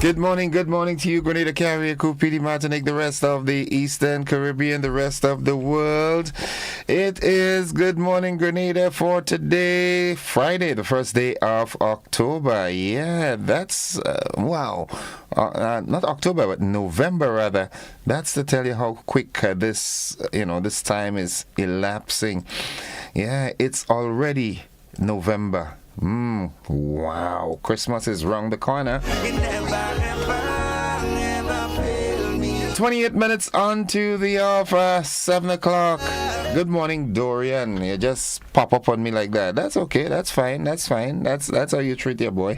Good morning to you, Grenada, Carrier, Cupidi, Martinique, the rest of the Eastern Caribbean, the rest of the world. It is Good Morning Grenada for today, Friday, the first day of October. Yeah, that's, wow. Not October, but November, rather. That's to tell you how quick this time is elapsing. Yeah, it's already November. Wow, Christmas is round the corner. 28 minutes on to the hour, 7 o'clock. Good morning, Dorian. You just pop up on me like that. That's okay, that's fine. That's how you treat your boy.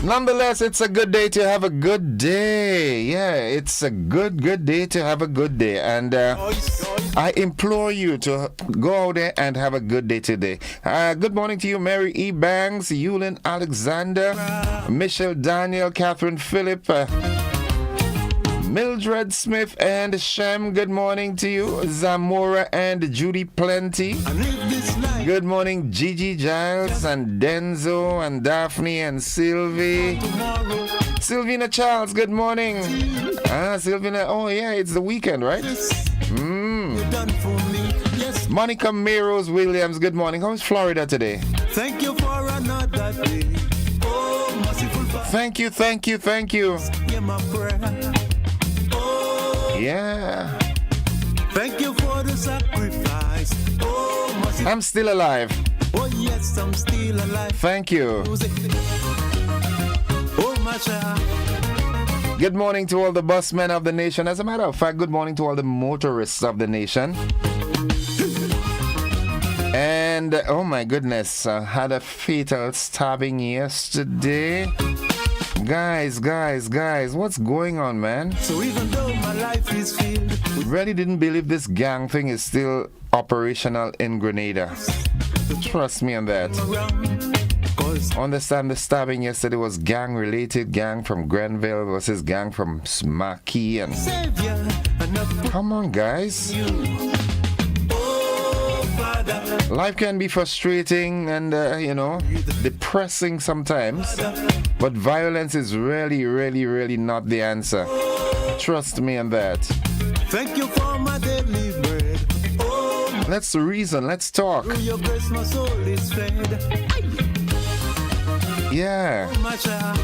Nonetheless, it's a good day to have a good day. Yeah, it's a good day to have a good day. And I implore you to go out there and have a good day today. Good morning to you, Mary E. Banks, Yulin Alexander, Michelle Daniel, Catherine Phillip, Mildred Smith and Shem, good morning to you. Zamora and Judy Plenty. Good morning, Gigi Giles and Denzo and Daphne and Sylvie. Sylvina Charles, good morning. Sylvina, oh yeah, it's the weekend, right? Monica Meros Williams, good morning. How's Florida today? Thank you for another day. Oh, merciful Father. Thank you. Hear my prayer. Yeah. Thank you for the sacrifice. Oh, merciful. I'm still alive. Oh, yes, I'm still alive. Thank you. Oh, my child. Good morning to all the busmen of the nation. As a matter of fact, good morning to all the motorists of the nation. And, oh my goodness, had a fatal stabbing yesterday. Guys, what's going on, man? So even though my life is filled with... Really didn't believe this gang thing is still operational in Grenada. Trust me on that. Understand the stabbing yesterday was gang-related, gang from Grenville versus gang from Smaki. And come on, guys. Life can be frustrating and, depressing sometimes. But violence is really not the answer. Trust me on that. Thank you for my daily bread. Oh, let's reason, let's talk. through your grace, my soul is fed. Yeah. Oh, my child.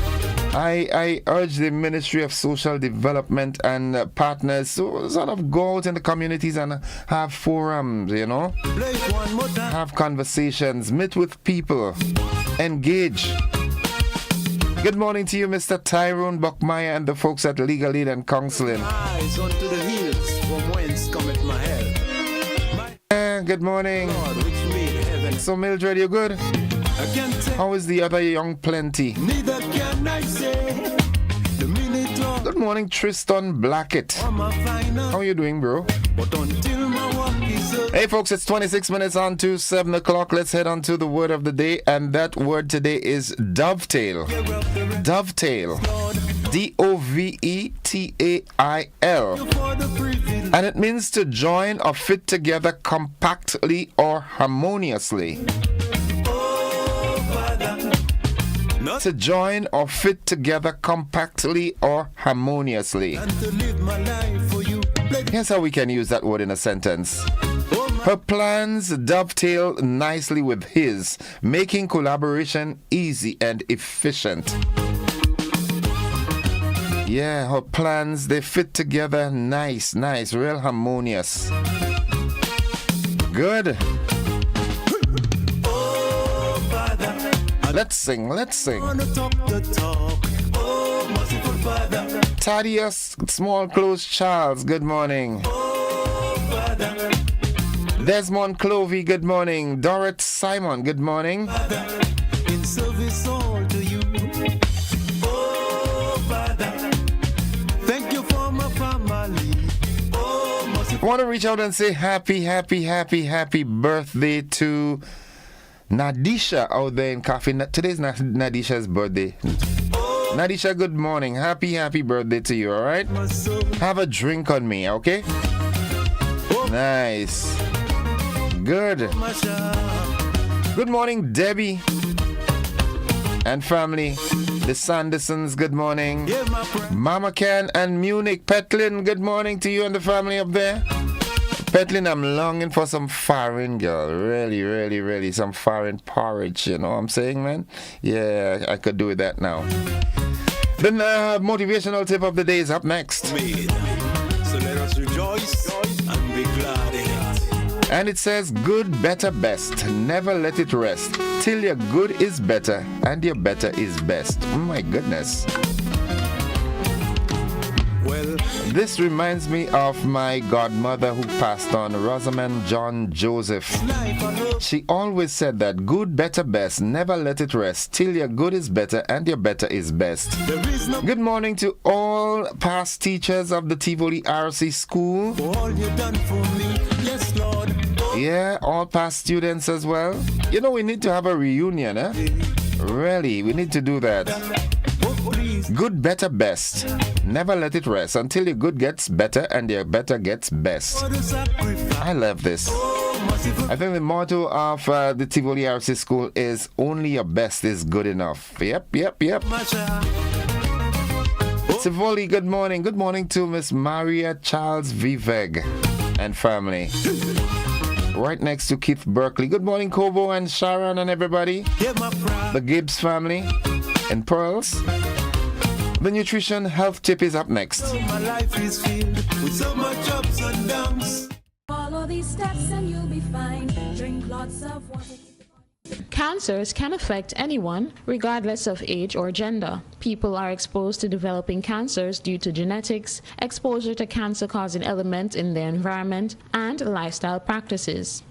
I urge the Ministry of Social Development and partners to sort of go out in the communities and have forums, Play it one more time. have conversations, meet with people, engage. Good morning to you, Mr. Tyrone Buckmeyer and the folks at Legal Aid and Counseling. Eyes unto the hills, from whence cometh my help. Good morning. God, which made heaven. So, Mildred, you good? I can't tell, How is the other young plenty? neither can I say. The minute Lord, Good morning, Tristan Blackett. I'm a final. How are you doing, bro? But until my work is up, Hey folks, it's 26 minutes on to 7 o'clock. Let's head on to the word of the day. And that word today is dovetail. Dovetail. D-O-V-E-T-A-I-L. for the privilege. And it means to join or fit together compactly or harmoniously. To join or fit together compactly or harmoniously. And to live my life for you. Here's how we can use that word in a sentence. Oh, my Her plans dovetail nicely with his, making collaboration easy and efficient. Yeah, her plans, they fit together nice, real harmonious. Good. Let's sing. wanna talk the talk. Oh, merciful Father. Thaddeus Small Clothes Charles, good morning. Oh, Father. Desmond Clovey, good morning. Dorrit Simon, good morning. Father. In service all to you. Oh, Father. Thank you for my family. Oh, merciful. I want to reach out and say happy birthday to Nadisha out there in Coffee. Today's Nadisha's birthday. Nadisha, good morning. Happy birthday to you, all right? My soul. Have a drink on me, okay? Nice. Good. My child. Good morning, Debbie and family. The Sandersons, good morning. Yeah, my friend. Mama Can and Munich. Petlin, good morning to you and the family up there. Petlin, I'm longing for some foreign girl. Really, some foreign porridge, you know what I'm saying, man? Yeah, I could do with that now. The motivational tip of the day is up next. So let us rejoice and be glad in it. And it says, good, better, best. Never let it rest till your good is better and your better is best. Oh my goodness. Well, This reminds me of my godmother who passed on, Rosamond John Joseph. life I hope She always said that good, better, best. Never let it rest till your good is better and your better is best. there is no Good morning to all past teachers of the Tivoli RC School. for all you done for me. Yes, Lord. Oh, Yeah, all past students as well. You know, we need to have a reunion, eh? Really, we need to do that. oh, please. Good, better, best. Never let it rest until your good gets better and your better gets best. For the sacrifice. I love this. Oh, merciful. I think the motto of the Tivoli RC School is only your best is good enough. Yep. Masha. Tivoli, good morning. Good morning to Miss Maria Charles Viveg and family. Right next to Keith Berkeley. Good morning, Kobo and Sharon and everybody. Yeah, my pride. The Gibbs family and Pearls. The nutrition health tip is up next. My life is filled with so much ups and downs. Follow these steps and you'll be fine. Drink lots of water. Cancers can affect anyone, regardless of age or gender. People are exposed to developing cancers due to genetics, exposure to cancer-causing elements in their environment, and lifestyle practices.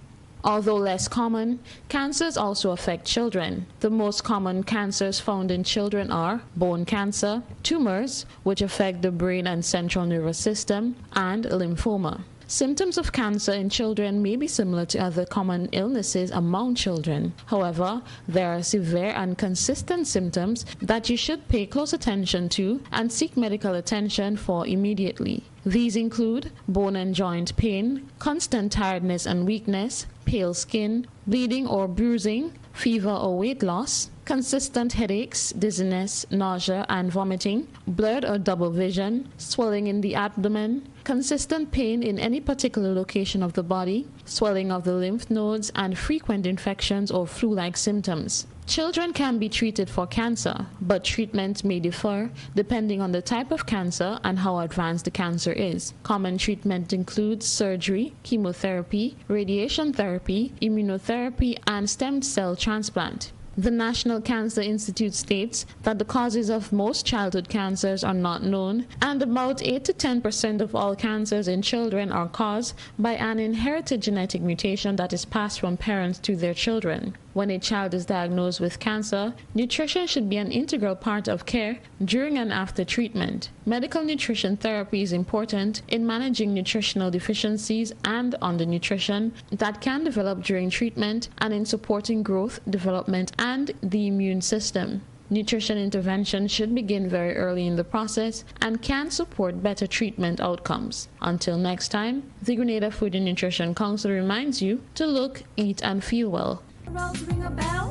Although less common, cancers also affect children. The most common cancers found in children are bone cancer, tumors, which affect the brain and central nervous system, and lymphoma. Symptoms of cancer in children may be similar to other common illnesses among children. However, there are severe and consistent symptoms that you should pay close attention to and seek medical attention for immediately. These include bone and joint pain, constant tiredness and weakness, pale skin, bleeding or bruising, fever or weight loss, consistent headaches, dizziness, nausea and vomiting, blurred or double vision, swelling in the abdomen, consistent pain in any particular location of the body, swelling of the lymph nodes, and frequent infections or flu-like symptoms. Children can be treated for cancer, but treatment may differ depending on the type of cancer and how advanced the cancer is. Common treatment includes surgery, chemotherapy, radiation therapy, immunotherapy, and stem cell transplant. The National Cancer Institute states that the causes of most childhood cancers are not known, and about 8 to 10% of all cancers in children are caused by an inherited genetic mutation that is passed from parents to their children. When a child is diagnosed with cancer, nutrition should be an integral part of care during and after treatment. Medical nutrition therapy is important in managing nutritional deficiencies and undernutrition that can develop during treatment and in supporting growth, development, and the immune system. Nutrition intervention should begin very early in the process and can support better treatment outcomes. Until next time, the Grenada Food and Nutrition Council reminds you to look, eat, and feel well. Rolls ring a bell?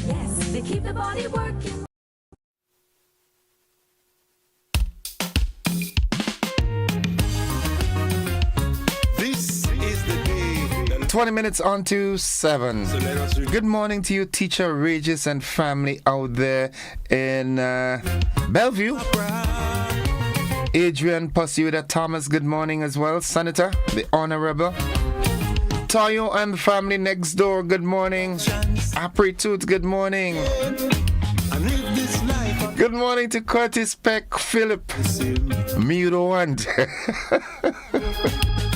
Yes, they keep the body working. This is the day. 20 minutes on to 7. So let us rejoice. Good morning to you, Teacher Regis and family out there in Bellevue. Adrian Posuda Thomas, good morning as well. Senator, the Honorable. Tayo and family next door, good morning. Apri Toot, good morning. And live this life Good morning to Curtis Peck Philip. Mute one.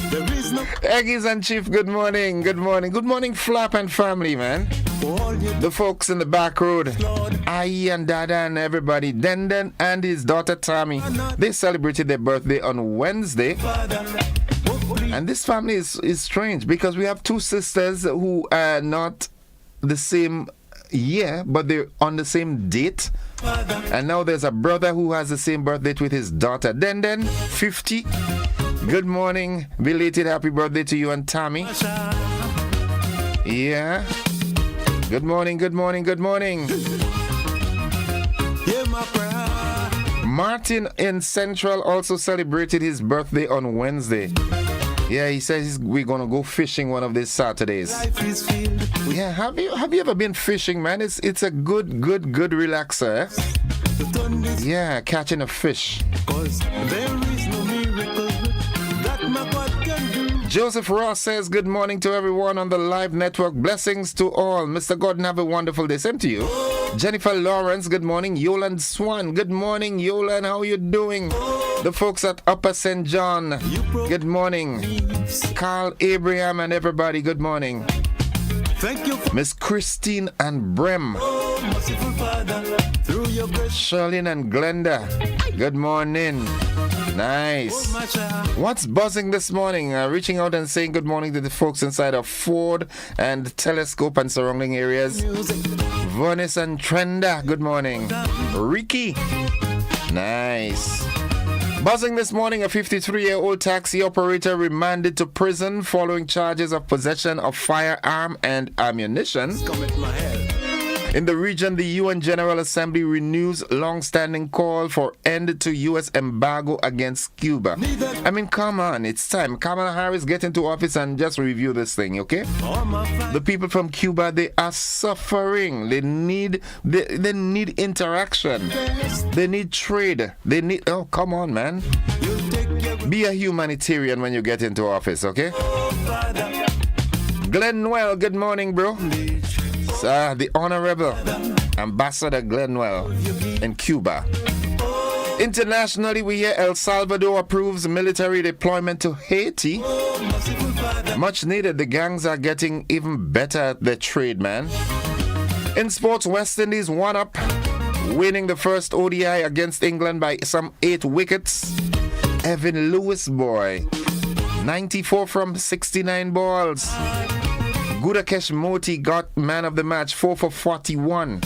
there is no Eggies and Chief, good morning. Good morning. Good morning, Flap and family, man. for all you The folks in the back road. Lord. Ai and Dada and everybody. Denden and his daughter Tammy. They celebrated their birthday on Wednesday. Father. Oh, please. And this family is strange because we have two sisters who are not the same year, but they're on the same date. Father. And now there's a brother who has the same birth date with his daughter. Denden, 50. Good morning. Belated happy birthday to you and Tammy. Yeah. Good morning, good morning, good morning. Yeah, my my prayer. Martin in Central also celebrated his birthday on Wednesday. Yeah, he says we're gonna go fishing one of these Saturdays. Life is filled with Yeah, have you ever been fishing, man? It's a good relaxer. Eh? the thunders, Yeah, catching a fish. 'cause there is no miracle that my God can do. Joseph Ross says good morning to everyone on the live network. Blessings to all. Mr. Gordon, have a wonderful day. Same to you. Jennifer Lawrence, good morning. Yoland Swan, good morning. Yoland, how you doing? The folks at Upper St. John, good morning. Carl Abraham and everybody, good morning. Thank you for Miss Christine and Brem, merciful Father. Through your grace, Charlene and Glenda, good morning. Nice. my child. What's buzzing this morning? Reaching out and saying good morning to the folks inside of Ford and Telescope and surrounding areas. Music, Venice and Trenda, good morning. Ricky, nice. Buzzing this morning, a 53-year-old taxi operator remanded to prison following charges of possession of firearm and ammunition. come at my head. In the region, the UN General Assembly renews long-standing call for end to U.S. embargo against Cuba. I mean, come on, it's time. Kamala Harris get into office and just review this thing, okay? All my family, The people from Cuba, they are suffering. They need interaction. They need trade. They need, oh, come on, man. you take your Be a humanitarian when you get into office, okay? Father. Glenn Noel, good morning, bro. The Honorable Ambassador Glenn Noel in Cuba. Internationally, we hear El Salvador approves military deployment to Haiti. Much needed. The gangs are getting even better at their trade, man. In sports, West Indies 1-up, winning the first ODI against England by some 8 wickets. Evan Lewis, boy, 94 from 69 balls. Gudakesh Moti got man of the match, 4 for 41.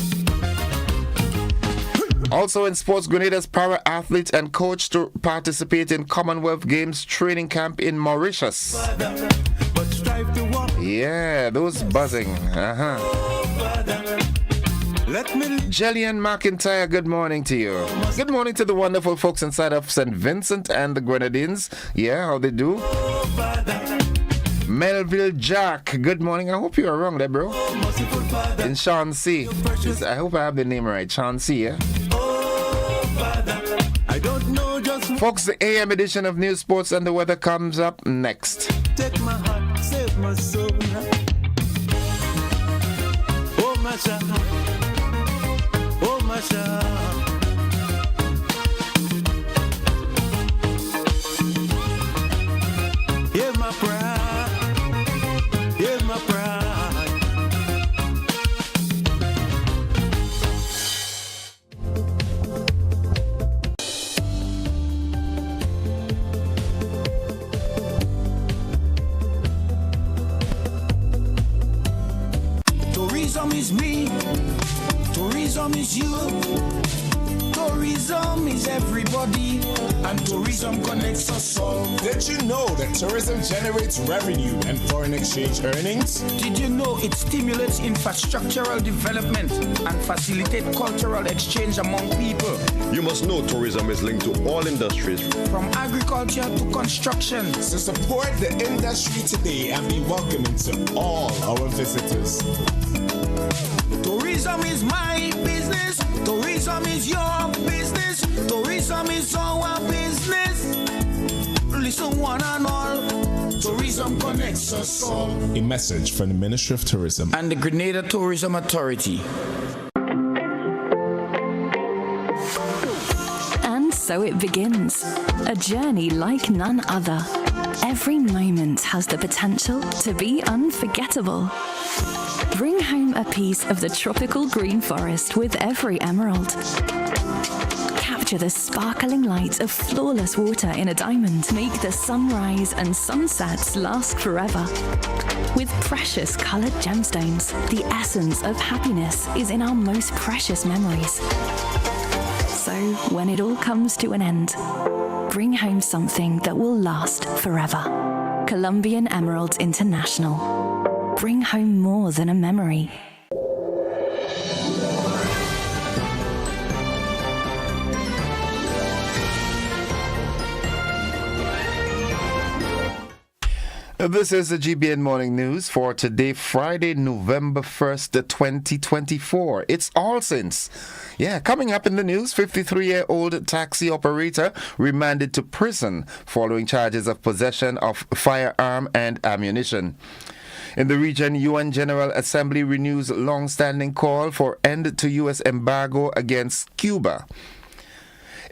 Also in sports, Grenada's para-athlete and coach to participate in Commonwealth Games training camp in Mauritius. But strive to walk. Yeah, those buzzing. Let me Jillian McIntyre, good morning to you. Good morning to the wonderful folks inside of St. Vincent and the Grenadines. Yeah, how they do? Melville Jack, good morning. I hope you are wrong there, bro. merciful Father. In Chauncey. I hope I have the name right. Chauncey, yeah? I don't know just who Folks, the AM edition of News, Sports and the Weather comes up next. take my heart, save my soul. Oh my child, oh my child. Hear my prayer, hear my prayer. Tourism is me, tourism is you, tourism is everybody, and tourism connects us all. Did you know that tourism generates revenue and foreign exchange earnings? Did you know it stimulates infrastructural development and facilitate cultural exchange among people? You must know tourism is linked to all industries. From agriculture to construction. So support the industry today and be welcoming to all our visitors. Tourism is my business. Tourism is your business. Tourism is our business. Listen one and all. Tourism connects us all. A message from the Ministry of Tourism And the Grenada Tourism Authority. And so it begins. A journey like none other. Every moment has the potential to be unforgettable. Bring home a piece of the tropical green forest with every emerald. Capture the sparkling light of flawless water in a diamond. Make the sunrise and sunsets last forever. With precious colored gemstones, the essence of happiness is in our most precious memories. So when it all comes to an end, bring home something that will last forever. Colombian Emeralds International. Bring home more than a memory. This is the GBN Morning News for today, Friday, November 1st, 2024. It's All Saints. Yeah, coming up in the news, 53-year-old taxi operator remanded to prison following charges of possession of firearm and ammunition. In the region, UN General Assembly renews long-standing call for end to U.S. embargo against Cuba.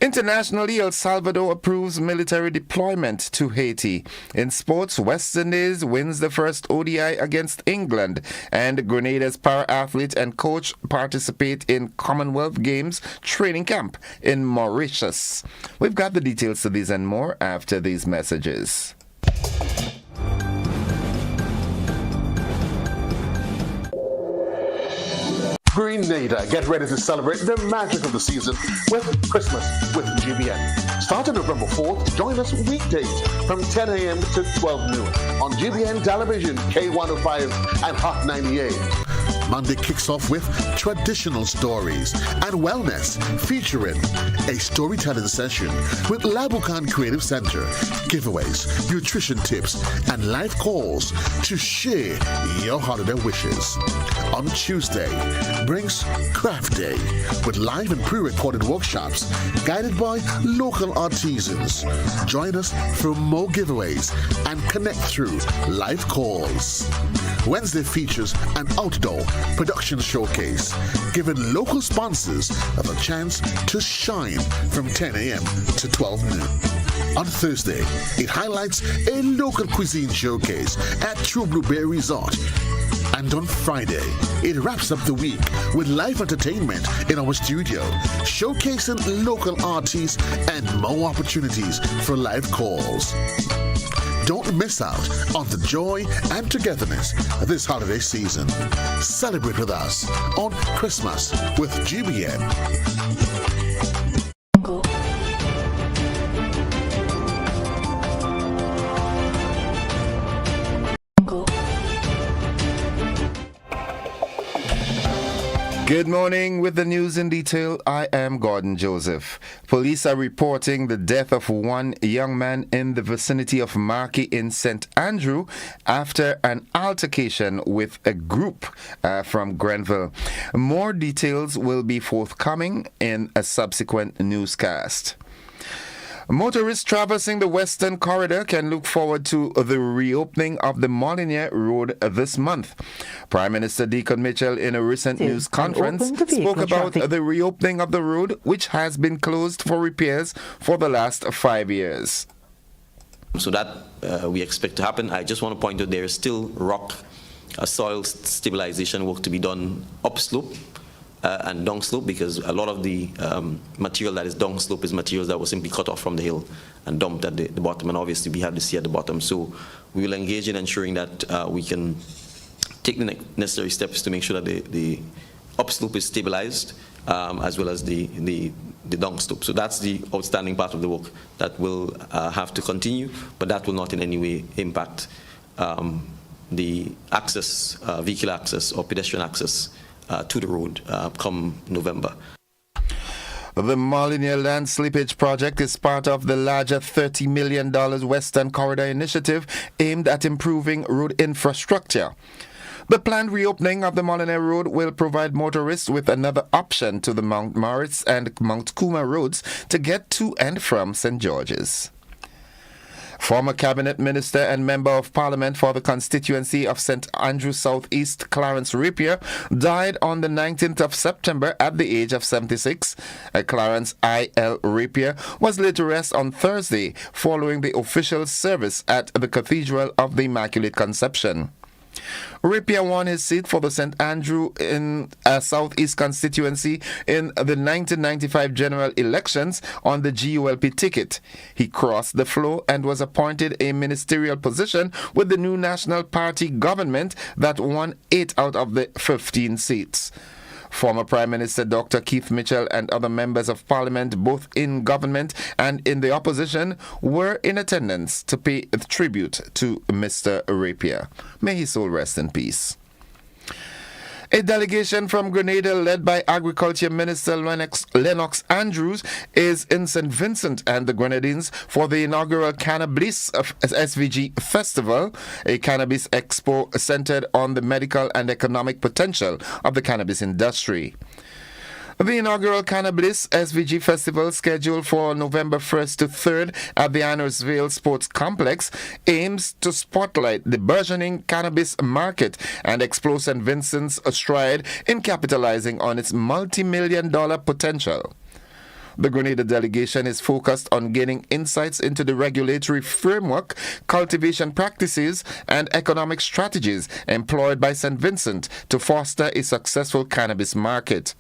Internationally, El Salvador approves military deployment to Haiti. In sports, West Indies wins the first ODI against England, and Grenada's para-athlete and coach participate in Commonwealth Games training camp in Mauritius. We've got the details to these and more after these messages. Grenada, get ready to celebrate the magic of the season with Christmas with GBN. Starting November 4th, join us weekdays from 10 a.m. to 12 noon on GBN Television, K105 and Hot 98. Monday kicks off with traditional stories and wellness featuring a storytelling session with Labukan Creative Center, giveaways, nutrition tips, and live calls to share your holiday wishes. On Tuesday brings Craft Day with live and pre-recorded workshops guided by local artisans. Join us for more giveaways and connect through live calls. Wednesday features an outdoor production showcase, giving local sponsors a chance to shine from 10 a.m. to 12 noon. On Thursday, it highlights a local cuisine showcase at True Blueberry Resort. And on Friday, it wraps up the week with live entertainment in our studio, showcasing local artists and more opportunities for live calls. Don't miss out on the joy and togetherness this holiday season. Celebrate with us on Christmas with GBN. Good morning. With the news in detail, I am Gordon Joseph. Police are reporting the death of one young man in the vicinity of Markey in St. Andrew after an altercation with a group from Grenville. More details will be forthcoming in a subsequent newscast. Motorists traversing the Western Corridor can look forward to the reopening of the Molyneux Road this month. Prime Minister Deacon Mitchell, in a recent news conference, spoke about the reopening of the road, which has been closed for repairs for the last 5 years. So that we expect to happen. I just want to point out there is still soil stabilization work to be done upslope and downslope, because a lot of the material that is downslope is materials that was simply cut off from the hill and dumped at the bottom, and obviously we have the sea at the bottom. So we will engage in ensuring that we can take the necessary steps to make sure that the upslope is stabilized, as well as the downslope. So that's the outstanding part of the work that will have to continue, but that will not in any way impact the access, vehicle access or pedestrian access to the road come November. The Molyneux Land Slippage Project is part of the larger $30 million Western Corridor initiative aimed at improving road infrastructure. The planned reopening of the Molyneux Road will provide motorists with another option to the Mount Morris and Mount Cooma roads to get to and from St. George's. Former Cabinet Minister and Member of Parliament for the constituency of St. Andrew South East, Clarence Rapier, died on the 19th of September at the age of 76. Clarence I.L. Rapier was laid to rest on Thursday following the official service at the Cathedral of the Immaculate Conception. Rapier won his seat for the St. Andrew in South East constituency in the 1995 general elections on the GULP ticket. He crossed the floor and was appointed a ministerial position with the new National Party government that won 8 out of the 15 seats. Former Prime Minister Dr. Keith Mitchell and other members of Parliament, both in government and in the opposition, were in attendance to pay tribute to Mr. Rapier. May his soul rest in peace. A delegation from Grenada led by Agriculture Minister Lennox Andrews is in St. Vincent and the Grenadines for the inaugural Cannabis SVG Festival, a cannabis expo centered on the medical and economic potential of the cannabis industry. The inaugural Cannabis SVG Festival, scheduled for November 1st to 3rd at the Annersvale Sports Complex, aims to spotlight the burgeoning cannabis market and explore St. Vincent's stride in capitalizing on its multi-million-dollar potential. The Grenada delegation is focused on gaining insights into the regulatory framework, cultivation practices, and economic strategies employed by St. Vincent to foster a successful cannabis market.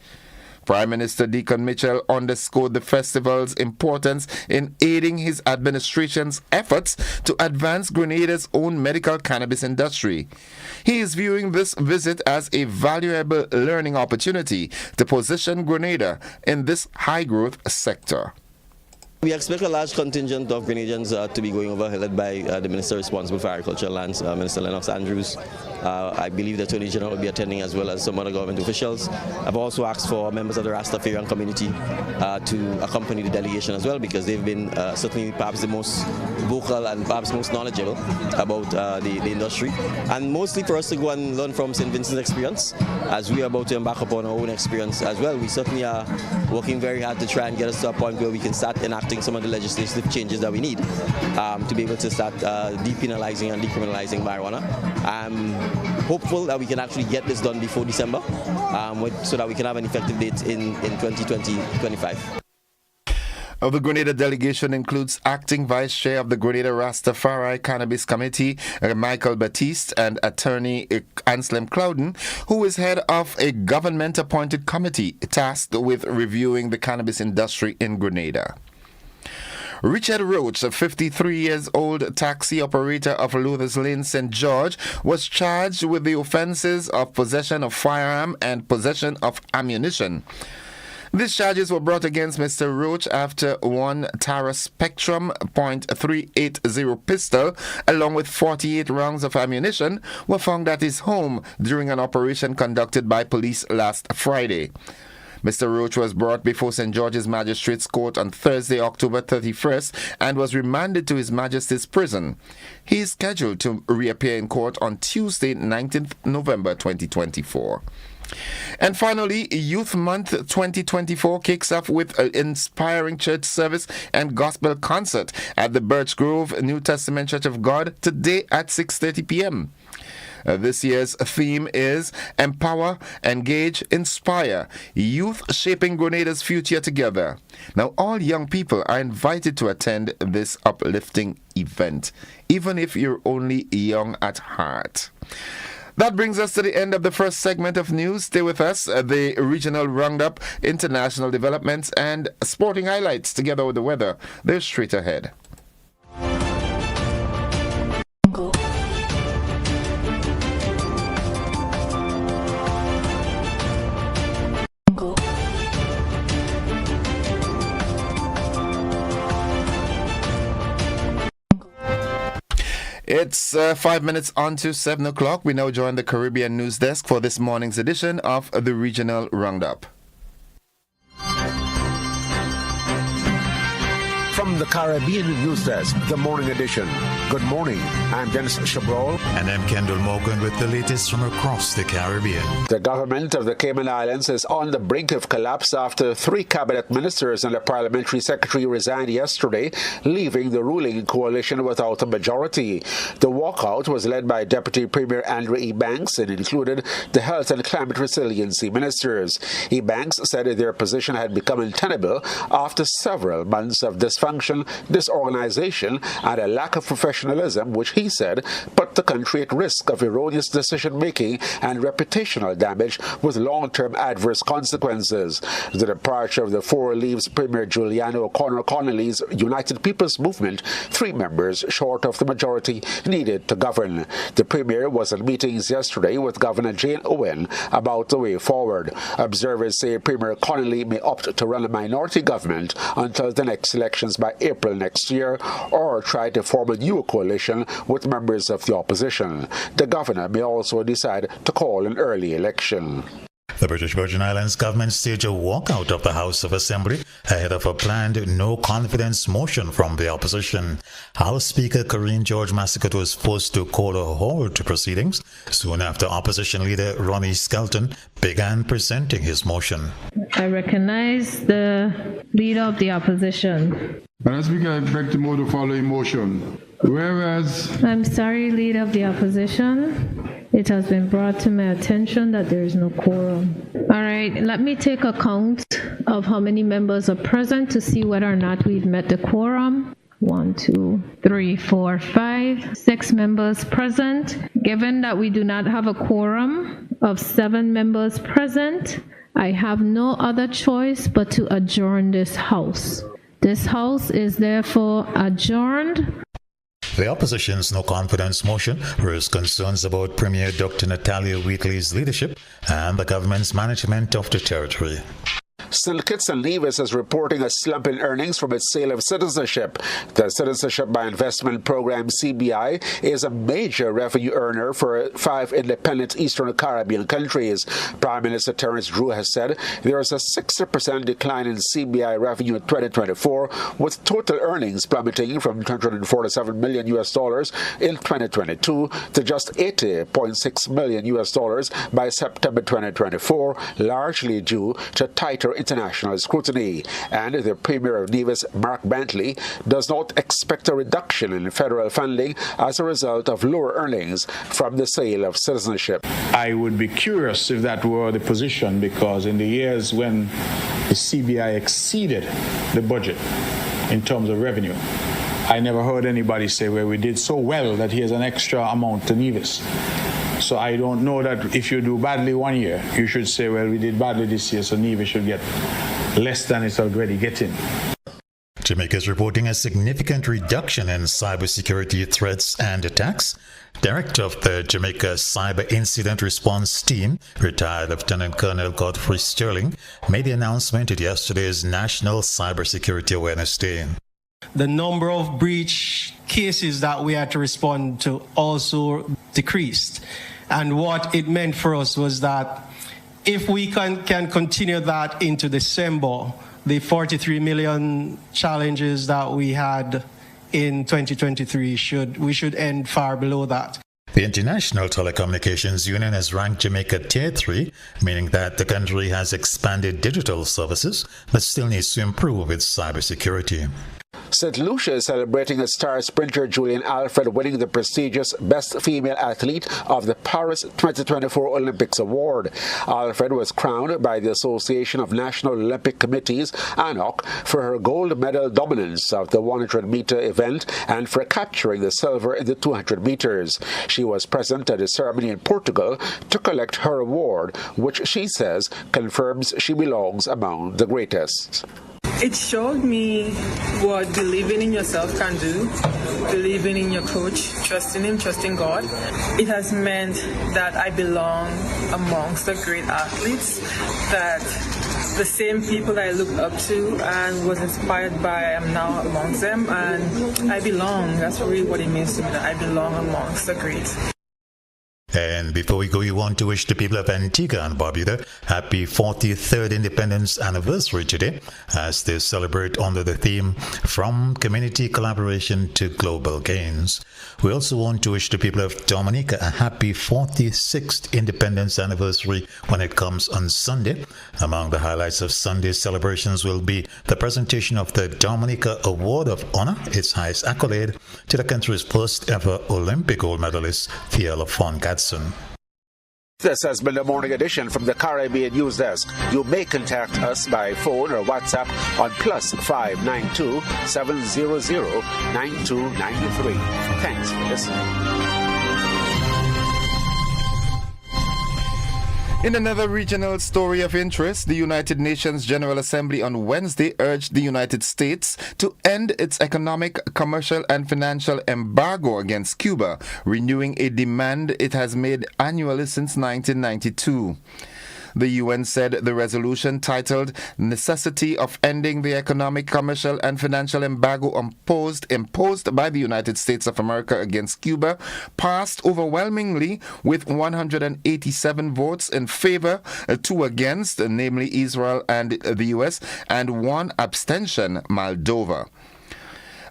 Prime Minister Deacon Mitchell underscored the festival's importance in aiding his administration's efforts to advance Grenada's own medical cannabis industry. He is viewing this visit as a valuable learning opportunity to position Grenada in this high-growth sector. We expect a large contingent of Grenadians to be going over, led by the Minister responsible for Agriculture and Lands, Minister Lennox Andrews. I believe the Attorney General will be attending, as well as some other government officials. I've also asked for members of the Rastafarian community to accompany the delegation as well, because they've been certainly perhaps the most vocal and perhaps most knowledgeable about the industry. And mostly for us to go and learn from St. Vincent's experience, as we are about to embark upon our own experience as well. We certainly are working very hard to try and get us to a point where we can start enacting some of the legislative changes that we need to be able to start depenalizing and decriminalizing marijuana. I'm hopeful that we can actually get this done before December, so that we can have an effective date in 2020-25. The Grenada delegation includes acting vice chair of the Grenada Rastafari Cannabis Committee, Michael Batiste, and attorney Anselm Clouden, who is head of a government-appointed committee tasked with reviewing the cannabis industry in Grenada. Richard Roach, a 53-year-old taxi operator of Luther's Lane, St. George, was charged with the offences of possession of firearm and possession of ammunition. These charges were brought against Mr. Roach after one Tara Spectrum .380 pistol, along with 48 rounds of ammunition, were found at his home during an operation conducted by police last Friday. Mr. Roach was brought before St. George's Magistrates Court on Thursday, October 31st, and was remanded to His Majesty's Prison. He is scheduled to reappear in court on Tuesday, 19th November 2024. And finally, Youth Month 2024 kicks off with an inspiring church service and gospel concert at the Birch Grove New Testament Church of God today at 6:30 p.m. This year's theme is Empower, Engage, Inspire, Youth Shaping Grenada's Future Together. Now, all young people are invited to attend this uplifting event, even if you're only young at heart. That brings us to the end of the first segment of news. Stay with us. The regional roundup, international developments, and sporting highlights together with the weather. They're straight ahead. It's 5 minutes on to 7 o'clock. We now join the Caribbean News Desk for this morning's edition of the Regional Roundup. From the Caribbean News Desk, the morning edition. Good morning. I'm Dennis Chabrol. And I'm Kendall Morgan with the latest from across the Caribbean. The government of the Cayman Islands is on the brink of collapse after 3 cabinet ministers and a parliamentary secretary resigned yesterday, leaving the ruling coalition without a majority. The walkout was led by Deputy Premier Andrew E. Banks and included the Health and Climate Resiliency ministers. E. Banks said their position had become untenable after several months of dysfunction, disorganization, and a lack of professionalism, which he said put the country at risk of erroneous decision-making and reputational damage with long-term adverse consequences. The departure of the 4 leaves Premier Juliano O'Connor Connolly's United People's Movement, 3 members short of the majority needed to govern. The Premier was at meetings yesterday with Governor Jane Owen about the way forward. Observers say Premier Connolly may opt to run a minority government until the next elections by by April next year or try to form a new coalition with members of the opposition. The governor may also decide to call an early election. The British Virgin Islands government staged a walkout of the House of Assembly ahead of a planned no-confidence motion from the opposition. House Speaker Corinne George Massacott was forced to call a halt to proceedings soon after opposition leader Ronnie Skelton began presenting his motion. I recognize the leader of the opposition. Madam Speaker, I beg to move the following motion. Whereas... I'm sorry, leader of the opposition. It has been brought to my attention that there is no quorum. All right, let me take account of how many members are present to see whether or not we've met the quorum. 1, 2, 3, 4, 5, 6 members present. Given that we do not have a quorum of 7 members present, I have no other choice but to adjourn this House. This House is therefore adjourned. The opposition's no-confidence motion raised concerns about Premier Dr. Natalia Wheatley's leadership and the government's management of the territory. St. Kitts and Nevis is reporting a slump in earnings from its sale of citizenship. The Citizenship by Investment Program, CBI, is a major revenue earner for 5 independent Eastern Caribbean countries. Prime Minister Terence Drew has said there is a 60% decline in CBI revenue in 2024, with total earnings plummeting from $247 million in 2022 to just $80.6 million by September 2024, largely due to tighter international scrutiny. And the Premier of Nevis, Mark Bentley, does not expect a reduction in federal funding as a result of lower earnings from the sale of citizenship. I would be curious if that were the position, because in the years when the CBI exceeded the budget in terms of revenue, I never heard anybody say, well, we did so well that here's an extra amount to Nevis. So I don't know that if you do badly one year, you should say, well, we did badly this year, so Nevis should get less than it's already getting. Jamaica is reporting a significant reduction in cybersecurity threats and attacks. Director of the Jamaica Cyber Incident Response Team, retired Lieutenant Colonel Godfrey Sterling, made the announcement at yesterday's National Cybersecurity Awareness Day. The number of breach cases that we had to respond to also decreased. And what it meant for us was that if we can continue that into December, the 43 million challenges that we had in 2023, we should end far below that. The International Telecommunications Union has ranked Jamaica Tier 3, meaning that the country has expanded digital services but still needs to improve its cybersecurity. St. Lucia is celebrating a star sprinter Julian Alfred winning the prestigious Best Female Athlete of the Paris 2024 Olympics Award. Alfred was crowned by the Association of National Olympic Committees, ANOC, for her gold medal dominance of the 100-meter event and for capturing the silver in the 200 meters. She was present at a ceremony in Portugal to collect her award, which she says confirms she belongs among the greatest. It showed me what believing in yourself can do, believing in your coach, trusting him, trusting God. It has meant that I belong amongst the great athletes, that the same people that I looked up to and was inspired by, I am now amongst them, and I belong. That's really what it means to me, that I belong amongst the greats. And before we go, we want to wish the people of Antigua and Barbuda happy 43rd Independence Anniversary today, as they celebrate under the theme From Community Collaboration to Global Gains. We also want to wish the people of Dominica a happy 46th Independence Anniversary when it comes on Sunday. Among the highlights of Sunday's celebrations will be the presentation of the Dominica Award of Honor, its highest accolade, to the country's first ever Olympic gold medalist, Thea LaFon Gadsden. This has been the morning edition from the Caribbean News Desk. You may contact us by phone or WhatsApp on +592 700 9293. Thanks for listening. In another regional story of interest, the United Nations General Assembly on Wednesday urged the United States to end its economic, commercial, and financial embargo against Cuba, renewing a demand it has made annually since 1992. The UN said the resolution titled Necessity of Ending the Economic, Commercial and Financial Embargo imposed by the United States of America against Cuba passed overwhelmingly with 187 votes in favor, 2 against, namely Israel and the US, and 1 abstention, Moldova.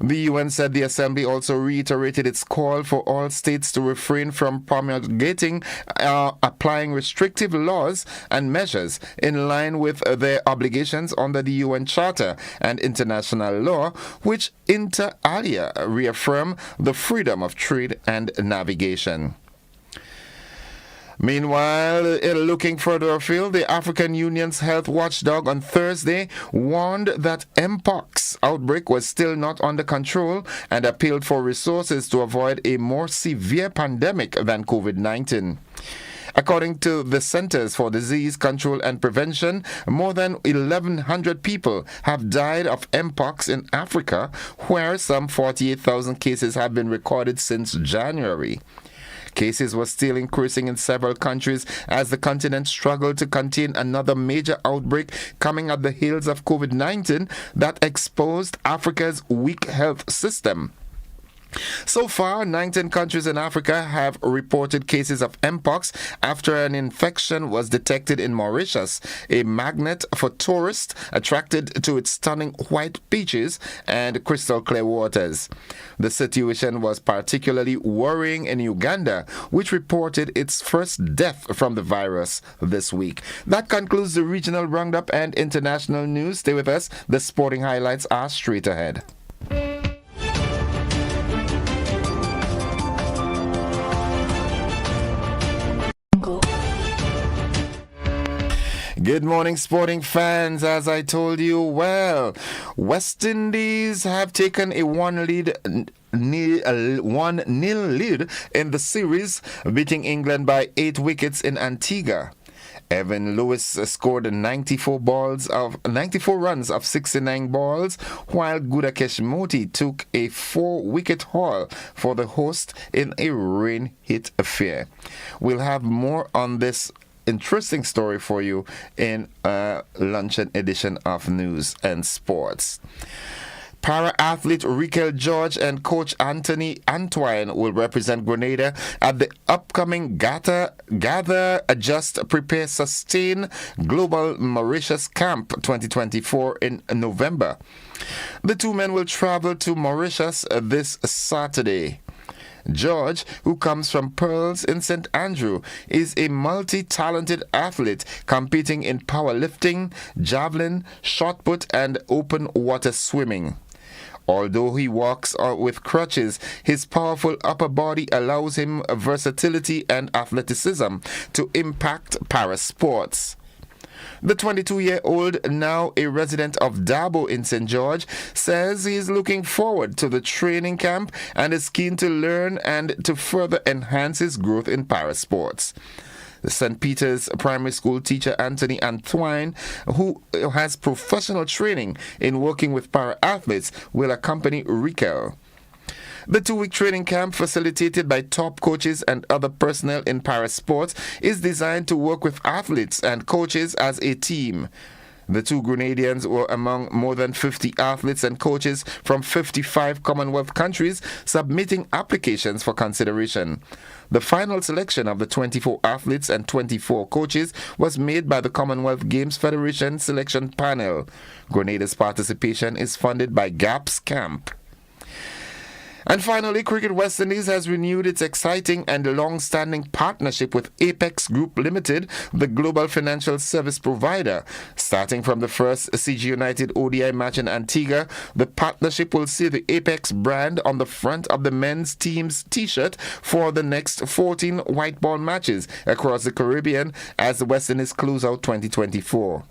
The UN said the Assembly also reiterated its call for all states to refrain from promulgating applying restrictive laws and measures in line with their obligations under the UN Charter and international law, which inter alia reaffirm the freedom of trade and navigation. Meanwhile, looking further afield, the African Union's health watchdog on Thursday warned that Mpox outbreak was still not under control and appealed for resources to avoid a more severe pandemic than COVID-19. According to the Centers for Disease Control and Prevention, more than 1,100 people have died of Mpox in Africa, where some 48,000 cases have been recorded since January. Cases were still increasing in several countries as the continent struggled to contain another major outbreak coming at the heels of COVID-19 that exposed Africa's weak health system. So far, 19 countries in Africa have reported cases of Mpox after an infection was detected in Mauritius, a magnet for tourists attracted to its stunning white beaches and crystal clear waters. The situation was particularly worrying in Uganda, which reported its first death from the virus this week. That concludes the regional roundup and international news. Stay with us. The sporting highlights are straight ahead. Good morning, sporting fans. As I told you, well, West Indies have taken a 1-0 lead in the series, beating England by 8 wickets in Antigua. Evan Lewis scored 94 runs of 69 balls, while Gudakesh Moti took a 4-wicket haul for the host in a rain-hit affair. We'll have more on this interesting story for you in a luncheon edition of News and Sports. Para-athlete Rikel George and coach Anthony Antwine will represent Grenada at the upcoming Gather, Adjust, Prepare, Sustain Global Mauritius Camp 2024 in November. The two men will travel to Mauritius this Saturday. George, who comes from Pearls in St. Andrew, is a multi-talented athlete competing in powerlifting, javelin, shot put, and open water swimming. Although he walks with crutches, his powerful upper body allows him versatility and athleticism to impact para sports. The 22-year-old, now a resident of Dabo in St. George, says he is looking forward to the training camp and is keen to learn and to further enhance his growth in parasports. The St. Peter's primary school teacher Anthony Antwine, who has professional training in working with para-athletes, will accompany Rikel. The 2-week training camp, facilitated by top coaches and other personnel in parasports, is designed to work with athletes and coaches as a team. The two Grenadians were among more than 50 athletes and coaches from 55 Commonwealth countries submitting applications for consideration. The final selection of the 24 athletes and 24 coaches was made by the Commonwealth Games Federation Selection Panel. Grenada's participation is funded by GAPS Camp. And finally, Cricket West Indies has renewed its exciting and long-standing partnership with Apex Group Limited, the global financial service provider. Starting from the first CG United ODI match in Antigua, the partnership will see the Apex brand on the front of the men's team's T-shirt for the next 14 white ball matches across the Caribbean as the West Indies close out 2024.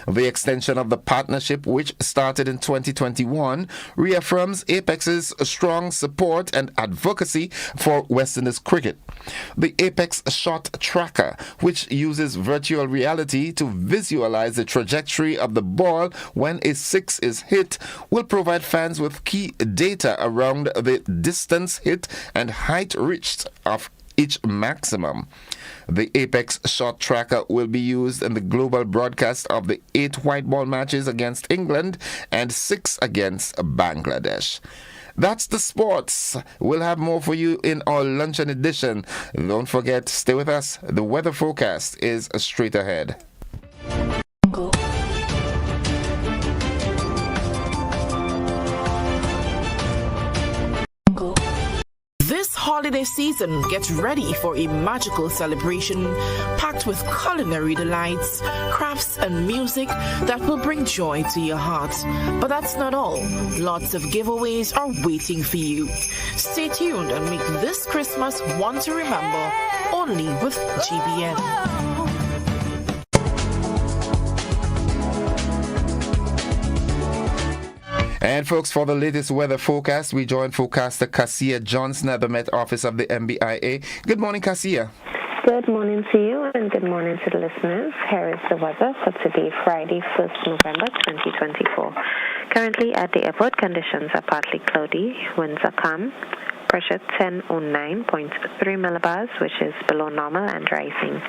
The extension of the partnership, which started in 2021, reaffirms Apex's strong support and advocacy for West Indies cricket. The Apex Shot Tracker, which uses virtual reality to visualize the trajectory of the ball when a six is hit, will provide fans with key data around the distance hit and height reached of each maximum. The Apex shot tracker will be used in the global broadcast of the 8 white ball matches against England and 6 against Bangladesh. That's the sports. We'll have more for you in our luncheon edition. Don't forget, stay with us. The weather forecast is straight ahead. This holiday season, get ready for a magical celebration packed with culinary delights, crafts, and music that will bring joy to your heart. But that's not all. Lots of giveaways are waiting for you. Stay tuned and make this Christmas one to remember only with GBN. And folks, for the latest weather forecast, we join forecaster Cassia Johnson at the Met Office of the MBIA. Good morning, Cassia. Good morning to you and good morning to the listeners. Here is the weather for today, Friday, 1st November 2024. Currently at the airport, conditions are partly cloudy, winds are calm. Pressure 1009.3 millibars, which is below normal and rising.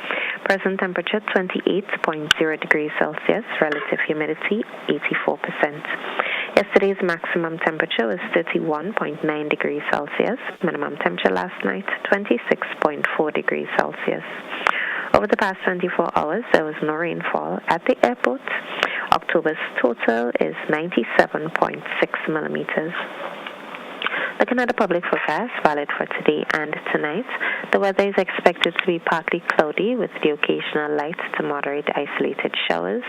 Present temperature 28.0 degrees Celsius, relative humidity 84%. Yesterday's maximum temperature was 31.9 degrees Celsius. Minimum temperature last night 26.4 degrees Celsius. Over the past 24 hours, there was no rainfall at the airport. October's total is 97.6 millimeters. Looking at the public forecast, valid for today and tonight, the weather is expected to be partly cloudy with the occasional light to moderate isolated showers.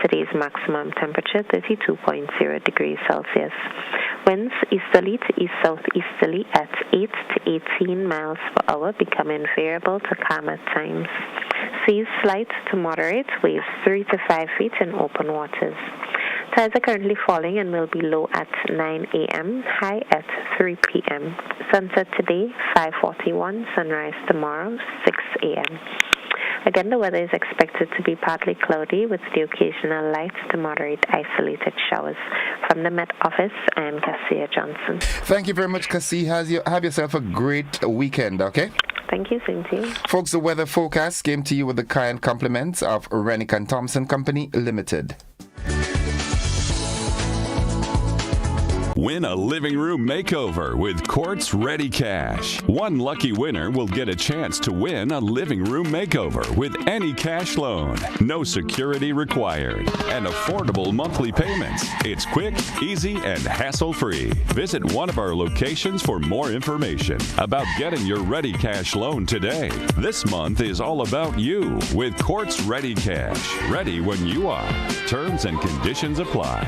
Today's maximum temperature, 32.0 degrees Celsius. Winds easterly to east-southeasterly at 8 to 18 miles per hour, becoming variable to calm at times. Seas slight to moderate, waves 3 to 5 feet in open waters. Tides are currently falling and will be low at 9 a.m., high at 3 p.m. Sunset today, 5:41, sunrise tomorrow, 6 a.m. Again, the weather is expected to be partly cloudy with the occasional light to moderate isolated showers. From the Met Office, I am Cassia Johnson. Thank you very much, Cassia. Have yourself a great weekend, okay? Thank you, same to you. Folks, the weather forecast came to you with the kind compliments of Rennick & Thompson Company Limited. Win a living room makeover with Quartz Ready Cash. One lucky winner will get a chance to win a living room makeover with any cash loan. No security required. And affordable monthly payments. It's quick, easy, and hassle-free. Visit one of our locations for more information about getting your Ready Cash loan today. This month is all about you with Quartz Ready Cash. Ready when you are. Terms and conditions apply.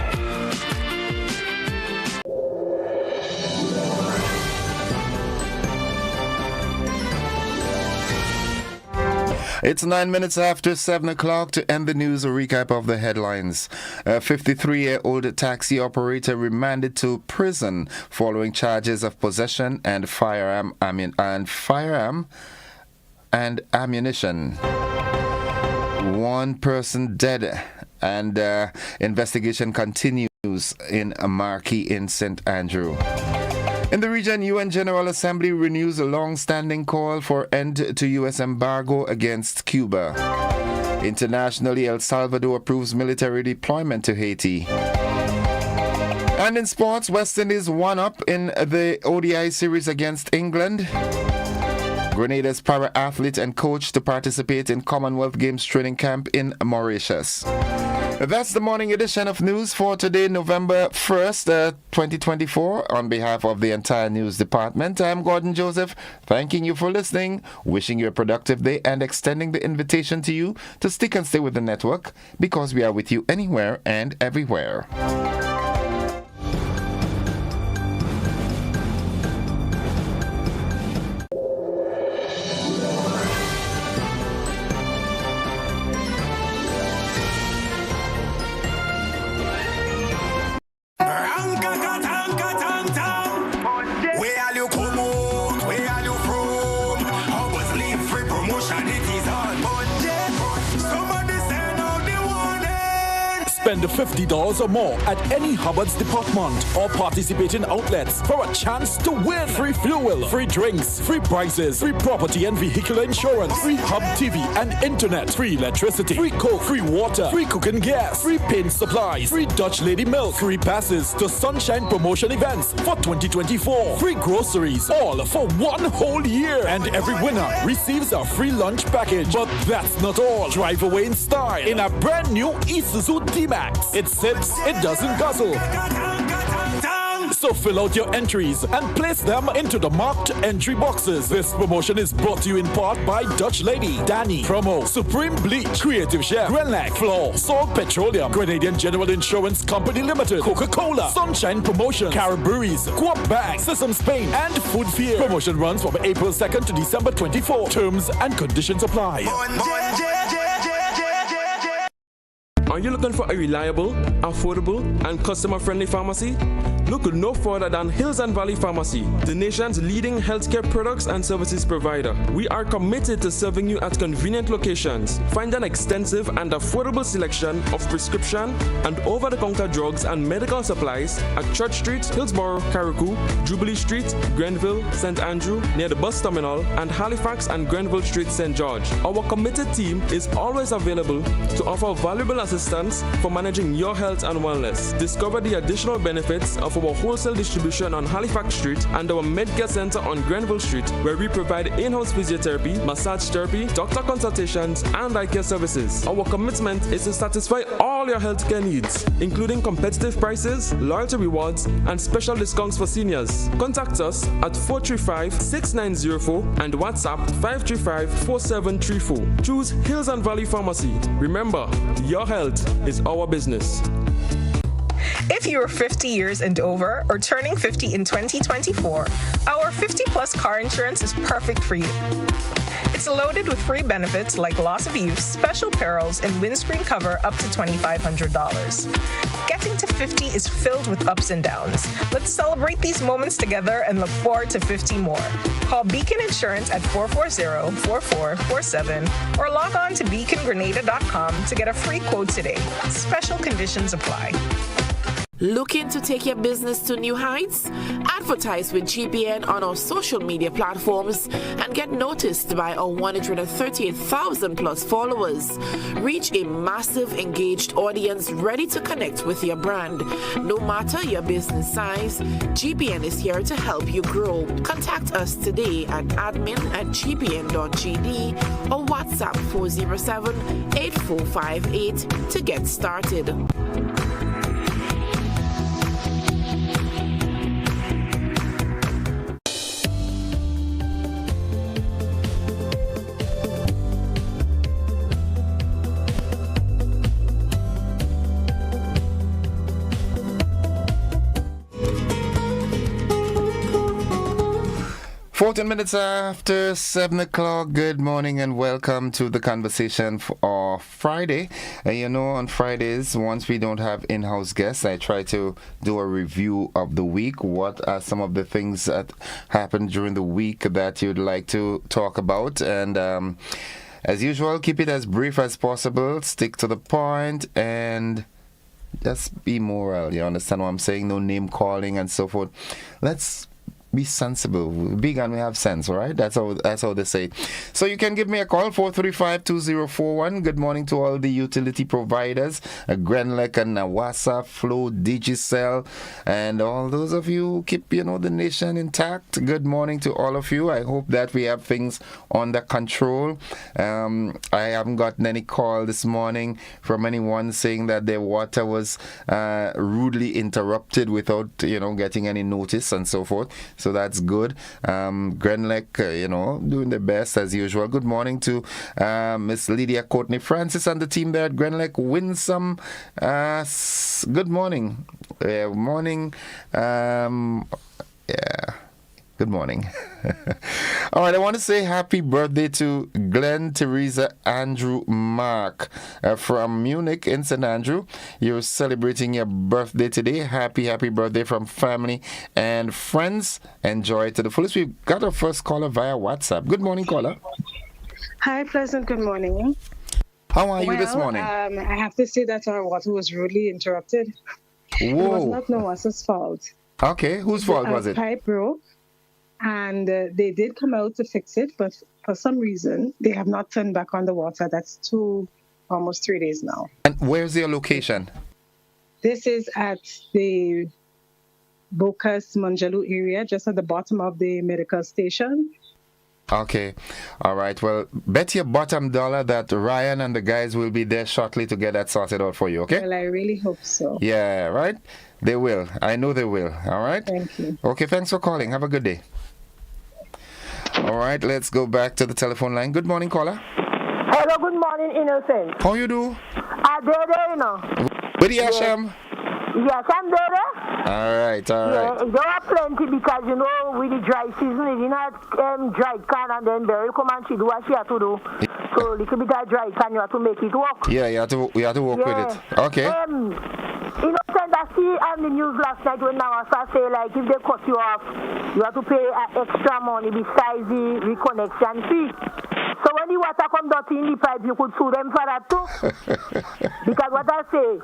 It's 9 minutes after 7 o'clock. To end the news, a recap of the headlines. A 53-year-old taxi operator remanded to prison following charges of possession and firearm and ammunition. One person dead, and investigation continues in Marquis in St. Andrew. In the region, UN General Assembly renews a long-standing call for end to U.S. embargo against Cuba. Internationally, El Salvador approves military deployment to Haiti. And in sports, West Indies won up in the ODI series against England. Grenada's para-athlete and coach to participate in Commonwealth Games training camp in Mauritius. That's the morning edition of news for today, November 1st, 2024. On behalf of the entire news department, I'm Gordon Joseph, thanking you for listening, wishing you a productive day, and extending the invitation to you to stick and stay with the network, because we are with you anywhere and everywhere. Spend $50 or more at any Hubbard's department or participating outlets for a chance to win. Free fuel, free drinks, free prizes, free property and vehicular insurance, free Hub TV and internet, free electricity, free coke, free water, free cooking gas, free paint supplies, free Dutch Lady milk, free passes to Sunshine promotion events for 2024, free groceries, all for one whole year. And every winner receives a free lunch package. But that's not all. Drive away in style in a brand new Isuzu D-Max. It sips, it doesn't guzzle. So fill out your entries and place them into the marked entry boxes. This promotion is brought to you in part by Dutch Lady, Danny, Promo, Supreme Bleach, Creative Chef, Grenlac, Floor, Salt Petroleum, Grenadian General Insurance Company Limited, Coca-Cola, Sunshine Promotion, Caribberies, Coop Bag, Sesame Spain, and Food Fear. Promotion runs from April 2nd to December 24. Terms and conditions apply. Are you looking for a reliable, affordable, and customer-friendly pharmacy? Look no further than Hills and Valley Pharmacy, the nation's leading healthcare products and services provider. We are committed to serving you at convenient locations. Find an extensive and affordable selection of prescription and over-the-counter drugs and medical supplies at Church Street, Hillsborough, Carriacou, Jubilee Street, Grenville, St. Andrew, near the bus terminal, and Halifax and Grenville Street, St. George. Our committed team is always available to offer valuable assistance for managing your health and wellness. Discover the additional benefits of our wholesale distribution on Halifax Street and our Medcare Center on Grenville Street, where we provide in-house physiotherapy, massage therapy, doctor consultations, and eye care services. Our commitment is to satisfy all your healthcare needs, including competitive prices, loyalty rewards, and special discounts for seniors. Contact us at 435-6904 and WhatsApp 535-4734. Choose Hills and Valley Pharmacy. Remember, your health is our business. If you're 50 years and over or turning 50 in 2024, our 50 plus car insurance is perfect for you. It's loaded with free benefits like loss of use, special perils, and windscreen cover up to $2,500. Getting to 50 is filled with ups and downs. Let's celebrate these moments together and look forward to 50 more. Call Beacon Insurance at 440-4447 or log on to beacongrenada.com to get a free quote today. Special conditions apply. Looking to take your business to new heights? Advertise with GPN on our social media platforms and get noticed by our 138,000 plus followers. Reach a massive engaged audience ready to connect with your brand. No matter your business size, GPN is here to help you grow. Contact us today at admin@gpn.gd or WhatsApp 407-8458 to get started. Fourteen minutes after 7 o'clock. Good morning and welcome to the conversation for Friday. You know, on Fridays, once we don't have in-house guests, I try to do a review of the week. What are some of the things that happened during the week that you'd like to talk about? And as usual, keep it as brief as possible. Stick to the point and just be moral. You understand what I'm saying? No name calling and so forth. Let's be sensible. We're big and we have sense, all right? That's how they say. So you can give me a call, 435-2041. Good morning to all the utility providers, Grenlec and Nawasa, Flow, Digicel, and all those of you who keep, the nation intact. Good morning to all of you. I hope that we have things under control. I haven't gotten any call this morning from anyone saying that their water was rudely interrupted without, getting any notice and so forth. So that's good. Grenlec, doing the best as usual. Good morning to Miss Lydia Courtney Francis and the team there at Grenlec. Winsome. Good morning. Morning. Good morning. All right, I want to say happy birthday to Glenn, Teresa, Andrew, Mark from Munich in St. Andrew. You're celebrating your birthday today. Happy birthday from family and friends. Enjoy it to the fullest. We've got our first caller via WhatsApp. Good morning, caller. Hi, Pleasant. Good morning. How are you this morning? I have to say that our water was rudely interrupted. It was Whoa. not Noah's fault. Okay, whose fault was The it? pipe broke, and they did come out to fix it, but for some reason, they have not turned back on the water. That's almost 3 days now. And where's your location? This is at the Bocas Manjalu area, just at the bottom of the medical station. Okay. All right. Well, bet your bottom dollar that Ryan and the guys will be there shortly to get that sorted out for you, okay? Well, I really hope so. Yeah, right? They will. I know they will. All right? Thank you. Okay, thanks for calling. Have a good day. All right, let's go back to the telephone line. Good morning, caller. Hello, good morning, Innocent. How you do? I there, you know. Where the Asham? Yes, I'm there. All right, all Yeah, right. there are plenty because, you know, with the dry season, it's not dry can and then Barry come and she do what she have to do. So, a little bit of dry can, you have to make it work. Yeah, you have to work with it. Okay. Innocent, I see on the news last night when NASA say, like, if they cut you off, you have to pay extra money besides the reconnection fee. So when the water comes dirty in the pipe, you could sue them for that too. Because what I say,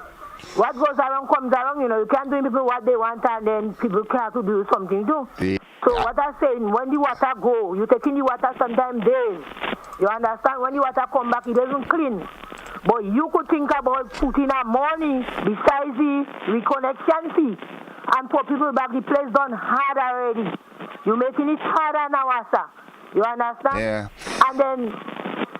what goes around comes around, you know, you can't do people what they want and then people have to do something too. So what I'm saying, when the water go, you take in the water sometimes days. You understand? When the water come back, it doesn't clean. But you could think about putting a money besides the reconnection fee and put people back. The place done hard already. You're making it harder now, sir. You understand? Yeah. And then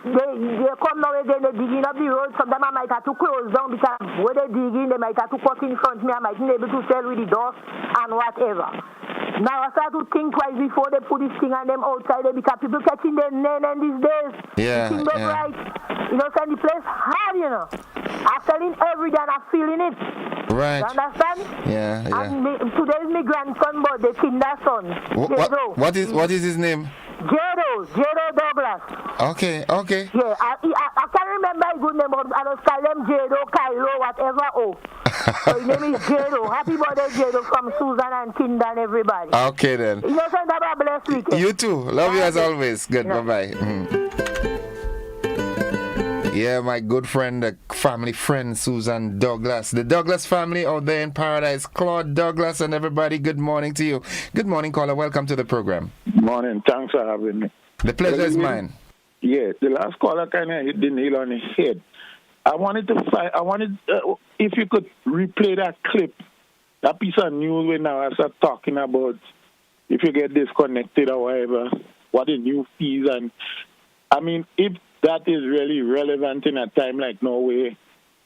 they come now again, they're digging up the road. Sometimes I might have to close down because where they're digging, they might have to cut in front of me. I might not be able to sell with the dust and whatever. Now I start to think twice before they put this thing on them outside there because people catching their name these days. Yeah, the thing don't yeah. right. You know, send the place hard, you know. I'm selling every day and I'm feeling it. Right. You understand? Yeah, yeah. And today is my grandson, but the kinder son. What is his name? Jado Douglas. Okay, okay. Yeah, I can't remember his good name, but I just call him Jado, Kylo, whatever. So his name is Jado. Happy birthday, Jado, from Susan and Kinda and everybody. Okay then. You know, send have a blessed weekend. You too. Love you as always. Good. Bye-bye. Yeah, my good friend, the family friend, Susan Douglas. The Douglas family out there in paradise. Claude Douglas and everybody, good morning to you. Good morning, caller. Welcome to the program. Morning. Thanks for having me. The pleasure is mine. Yeah, the last caller kind of hit the nail on the head. I wanted if you could replay that clip, that piece of news when I start talking about if you get disconnected or whatever, what the new fees and, I mean, if that is really relevant in a time like Norway,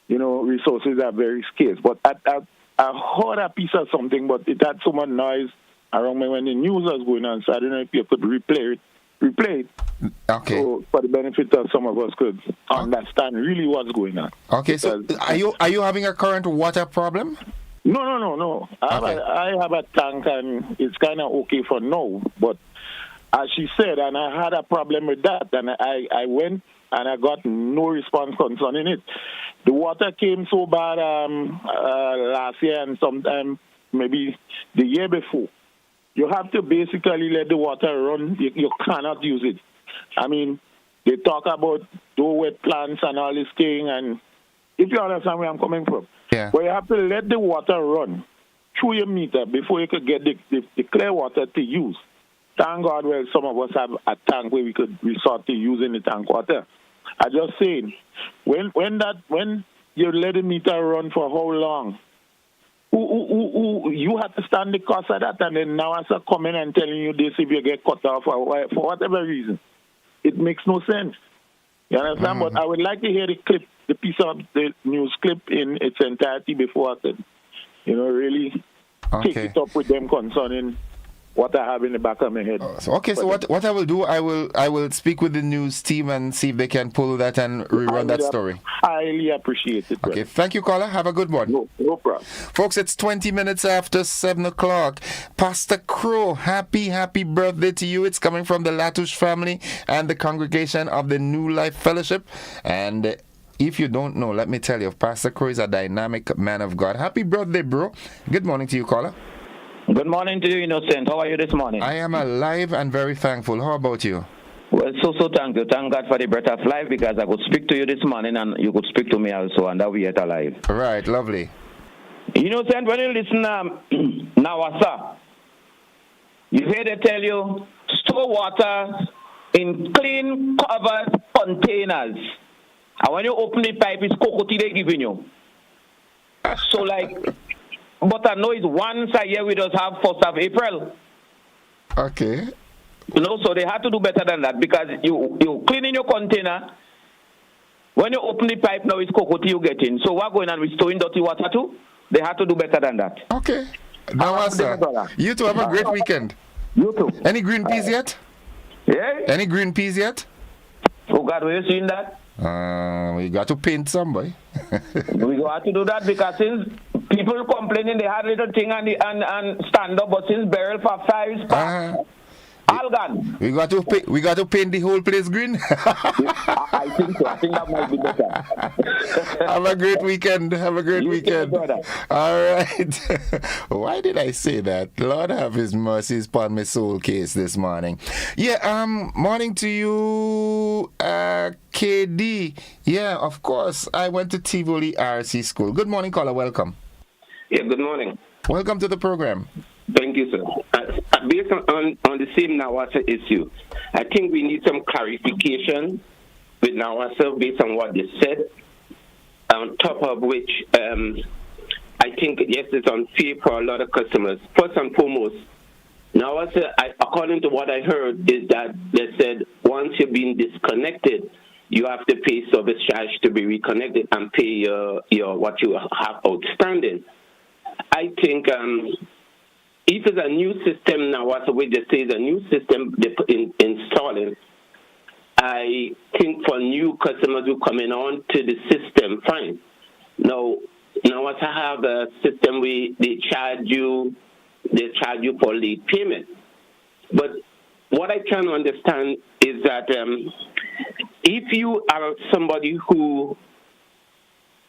you know, resources are very scarce. But I heard a piece of something, but it had so much noise around me when the news was going on, so I don't know if you could replay it. Okay. So for the benefit of some of us could understand really what's going on. Okay, so are you having a current water problem? No. I have a tank and it's kind of okay for now, but as she said, and I had a problem with that, and I went and I got no response concerning it. The water came so bad last year and sometime maybe the year before. You have to basically let the water run. You cannot use it. I mean, they talk about wet plants and all this thing, and if you understand where I'm coming from. Yeah. But you have to let the water run through your meter before you could get the clear water to use. Thank God, well, some of us have a tank where we could resort to using the tank water. I just saying, when you let the meter run for how long, you have to stand the cost of that, and then now I start coming and telling you this if you get cut off for whatever reason. It makes no sense. You understand? But I would like to hear the piece of the news clip in its entirety before I could, really take it up with them concerning what I have in the back of my head. So what I will do, I will speak with the news team and see if they can pull that and rerun that story. Highly appreciate it. Okay, thank you, caller. Have a good one. No problem. Folks, it's 20 minutes after 7 o'clock. Pastor Crow, happy birthday to you. It's coming from the Latouche family and the congregation of the New Life Fellowship. And if you don't know, let me tell you, Pastor Crow is a dynamic man of God. Happy birthday, bro. Good morning to you, caller. Good morning to you, Innocent. How are you this morning? I am alive and very thankful. How about you? Well, so thank you. Thank God for the breath of life, because I could speak to you this morning and you could speak to me also, and that we yet alive. Right, lovely. You know, when you listen Nawasa, you hear they tell you, store water in clean, covered containers. And when you open the pipe, it's cocoa they giving you. So, but I know it's once a year we just have 1st of April. Okay. You know, so they have to do better than that, because you clean in your container. When you open the pipe now, it's cocoa you get in. So what going on with storing dirty water too? They have to do better than that. Okay. Now, sir, you two have a great weekend. You too. Any green peas yet? Yeah. Any green peas yet? Oh God, were you seeing that? We got to paint some, boy. We got to do that, because since people complaining they had little thing and stand up, but since burial for 5 spots, all gone. We got to paint the whole place green. I think so. I think that might be better. Have a great weekend. Have a great weekend. All right. Why did I say that? Lord have his mercies upon my soul case this morning. Yeah, morning to you, KD. Yeah, of course. I went to Tivoli RC School. Good morning, caller. Welcome. Yeah, good morning. Welcome to the program. Thank you, sir. Based on the same Nawasa issue, I think we need some clarification with Nawasa based on what they said. On top of which, I think, yes, it's unfair for a lot of customers. First and foremost, Nawasa, according to what I heard, is that they said once you've been disconnected, you have to pay service charge to be reconnected and pay your what you have outstanding. I think if it's a new system now, what's the way they say the new system installing, I think for new customers who coming on to the system, fine. Now what I have a system where they charge you for late payment. But what I can understand is that if you are somebody who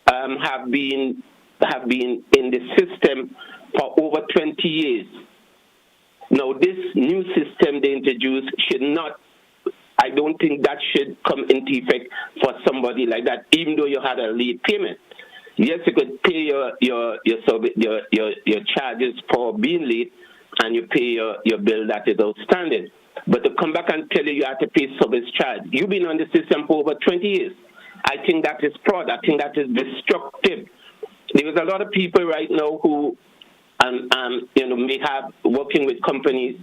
have been in the system for over 20 years. Now, this new system they introduced should not, I don't think that should come into effect for somebody like that, even though you had a late payment. Yes, you could pay your charges for being late, and you pay your bill that is outstanding. But to come back and tell you have to pay service charge, you've been on the system for over 20 years. I think that is fraud. I think that is destructive. There's a lot of people right now who may have working with companies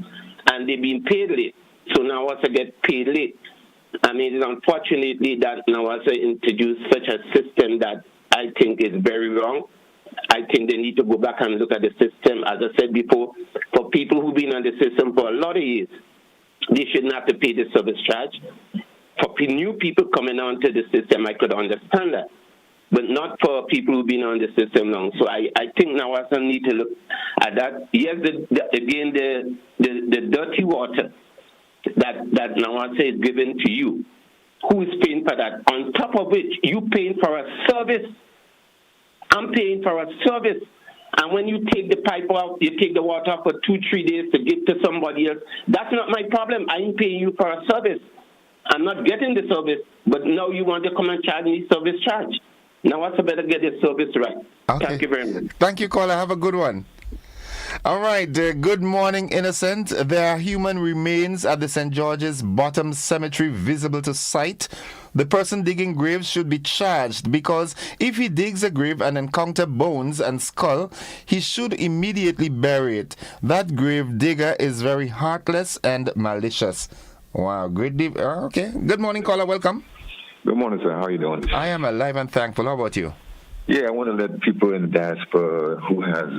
and they've been paid late. So now also get paid late. I mean, it's unfortunately that now also introduced such a system that I think is very wrong. I think they need to go back and look at the system. As I said before, for people who've been on the system for a lot of years, they shouldn't have to pay the service charge. For new people coming onto the system, I could understand that, but not for people who've been on the system long. So I think now I need to look at that. Yes, the dirty water that now I say is given to you. Who is paying for that? On top of which, you paying for a service. I'm paying for a service. And when you take the pipe out, you take the water out for 2-3 days to give to somebody else. That's not my problem. I ain't paying you for a service. I'm not getting the service, but now you want to come and charge me service charge. Now what's better get the service right. Okay. Thank you very much. Thank you, caller. Have a good one. All right. Good morning, Innocent. There are human remains at the St. George's Bottom Cemetery visible to sight. The person digging graves should be charged because if he digs a grave and encounters bones and skull, he should immediately bury it. That grave digger is very heartless and malicious. Wow, great. Okay. Good morning, caller. Welcome. Good morning, sir. How are you doing? I am alive and thankful. How about you? Yeah, I want to let people in the diaspora who has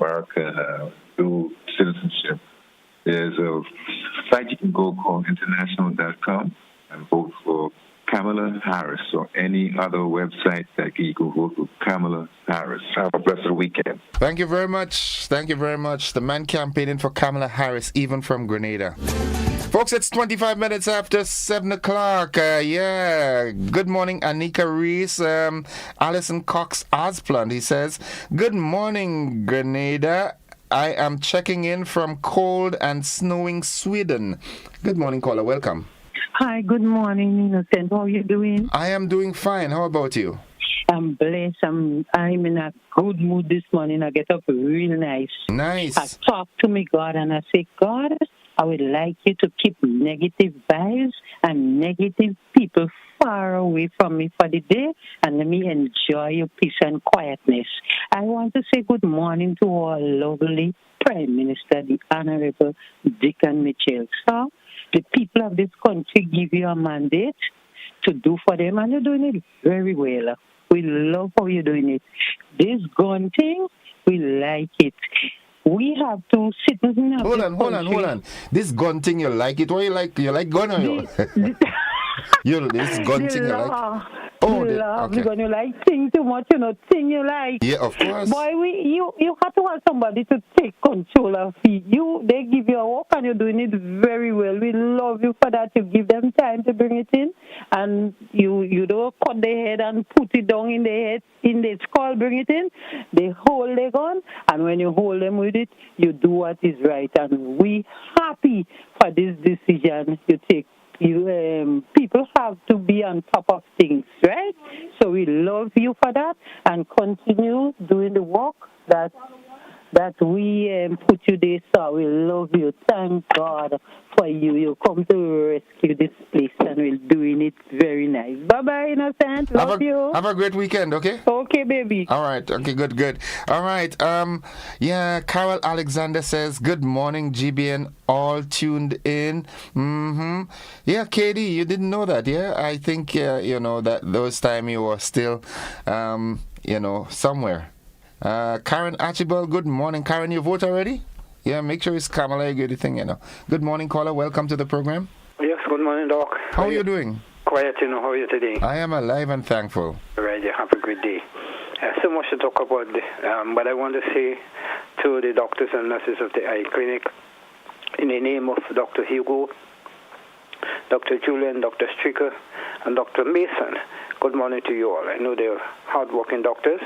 American dual citizenship, there's a site you can go called international.com and vote for Kamala Harris or any other website that you can vote for Kamala Harris. Have a blessed weekend. Thank you very much. Thank you very much. The man campaigning for Kamala Harris, even from Grenada. Folks, it's 25 minutes after 7 o'clock. Good morning, Anika Reese. Alison Cox Osplant, he says, good morning, Grenada. I am checking in from cold and snowing Sweden. Good morning, caller. Welcome. Hi, good morning, Innocent. How are you doing? I am doing fine. How about you? I'm blessed. I'm in a good mood this morning. I get up real nice. Nice. I talk to me God and I say, God, I would like you to keep negative vibes and negative people far away from me for the day, and let me enjoy your peace and quietness. I want to say good morning to our lovely Prime Minister, the Honorable Dickon Mitchell. So, the people of this country give you a mandate to do for them, and you're doing it very well. We love how you're doing it. This gun thing, we like it. We have to citizens of Hold country. on. This gun thing, you like it? What you like? You like gun or you? This gun thing, you like? Oh, okay. Because you like thing too much, thing you like. Yeah, of course. Boy, you have to have somebody to take control of you. They give you a work and you're doing it very well. We love you for that. You give them time to bring it in, and you don't cut their head and put it down in their head, in their skull, bring it in. They hold their gun, and when you hold them with it, you do what is right. And we happy for this decision you take. People have to be on top of things, right? So we love you for that, and continue doing the work that we put you there. So we love you. Thank God for you. You come to rescue this place, and we're doing it very nice. Bye-bye, Innocent. Love you. Have a great weekend, okay? Okay, baby. All right. Okay, good. All right. Carol Alexander says, good morning, GBN, all tuned in. Mm-hmm. Yeah, Katie, you didn't know that, yeah? I think, that those time you were still, somewhere. Karen Archibald, good morning. Karen, you vote already? Yeah, make sure it's Kamala, you get the thing, Good morning, caller. Welcome to the program. Yes, good morning, Doc. How are you doing? Quiet, how are you today? I am alive and thankful. All right, you have a good day. So much to talk about, but I want to say to the doctors and nurses of the eye clinic, in the name of Dr. Hugo, Dr. Julian, Dr. Stricker, and Dr. Mason, good morning to you all. I know they're hard-working doctors.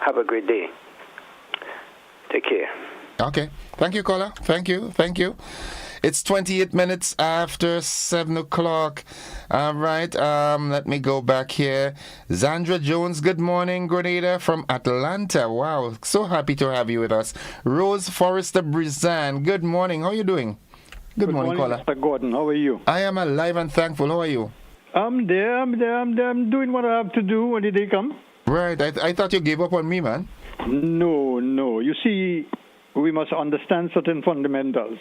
Have a great day. Take care. Okay. Thank you, caller. Thank you. It's 28 minutes after 7 o'clock. All right. Let me go back here. Zandra Jones, good morning, Grenada from Atlanta. Wow. So happy to have you with us. Rose Forrester Brizan, good morning. How are you doing? Good morning, caller. Mr. Gordon. How are you? I am alive and thankful. How are you? I'm there. I'm doing what I have to do. When did they come? Right. I thought you gave up on me, man. No. You see, we must understand certain fundamentals.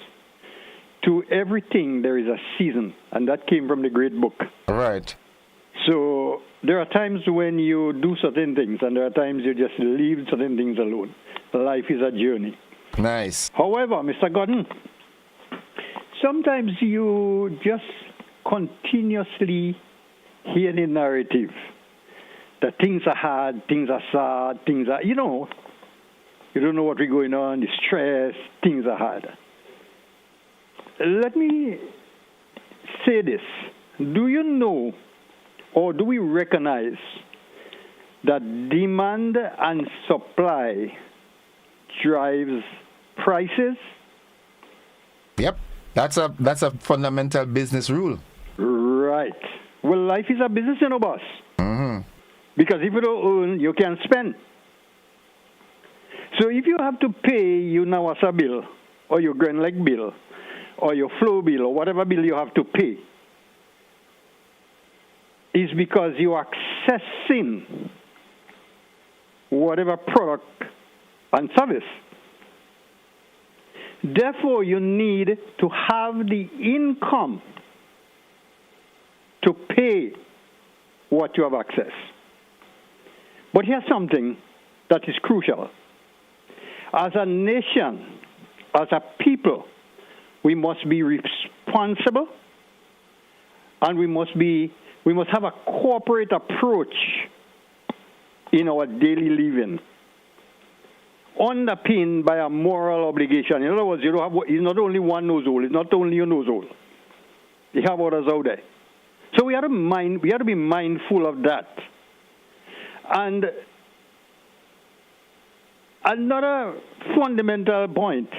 To everything, there is a season, and that came from the great book. Right. So there are times when you do certain things, and there are times you just leave certain things alone. Life is a journey. Nice. However, Mr. Gordon, sometimes you just continuously hear the narrative that things are hard, things are sad, things are, you don't know what's going on, the stress, things are hard. Let me say this. Do you know, or do we recognize that demand and supply drives prices? Yep. That's a fundamental business rule. Right. Well, life is a business, boss. Mm-hmm. Because if you don't earn, you can't spend. So if you have to pay your Nawasa bill, or your Grand Lake bill, or your flow bill, or whatever bill you have to pay, is because you're accessing whatever product and service. Therefore, you need to have the income to pay what you have access. But here's something that is crucial. As a nation, as a people, we must be responsible, and we must have a corporate approach in our daily living, underpinned by a moral obligation. In other words, it's not only one nosehole, it's not only your nosehole. You have others out there. So we have to be mindful of that. And another fundamental point,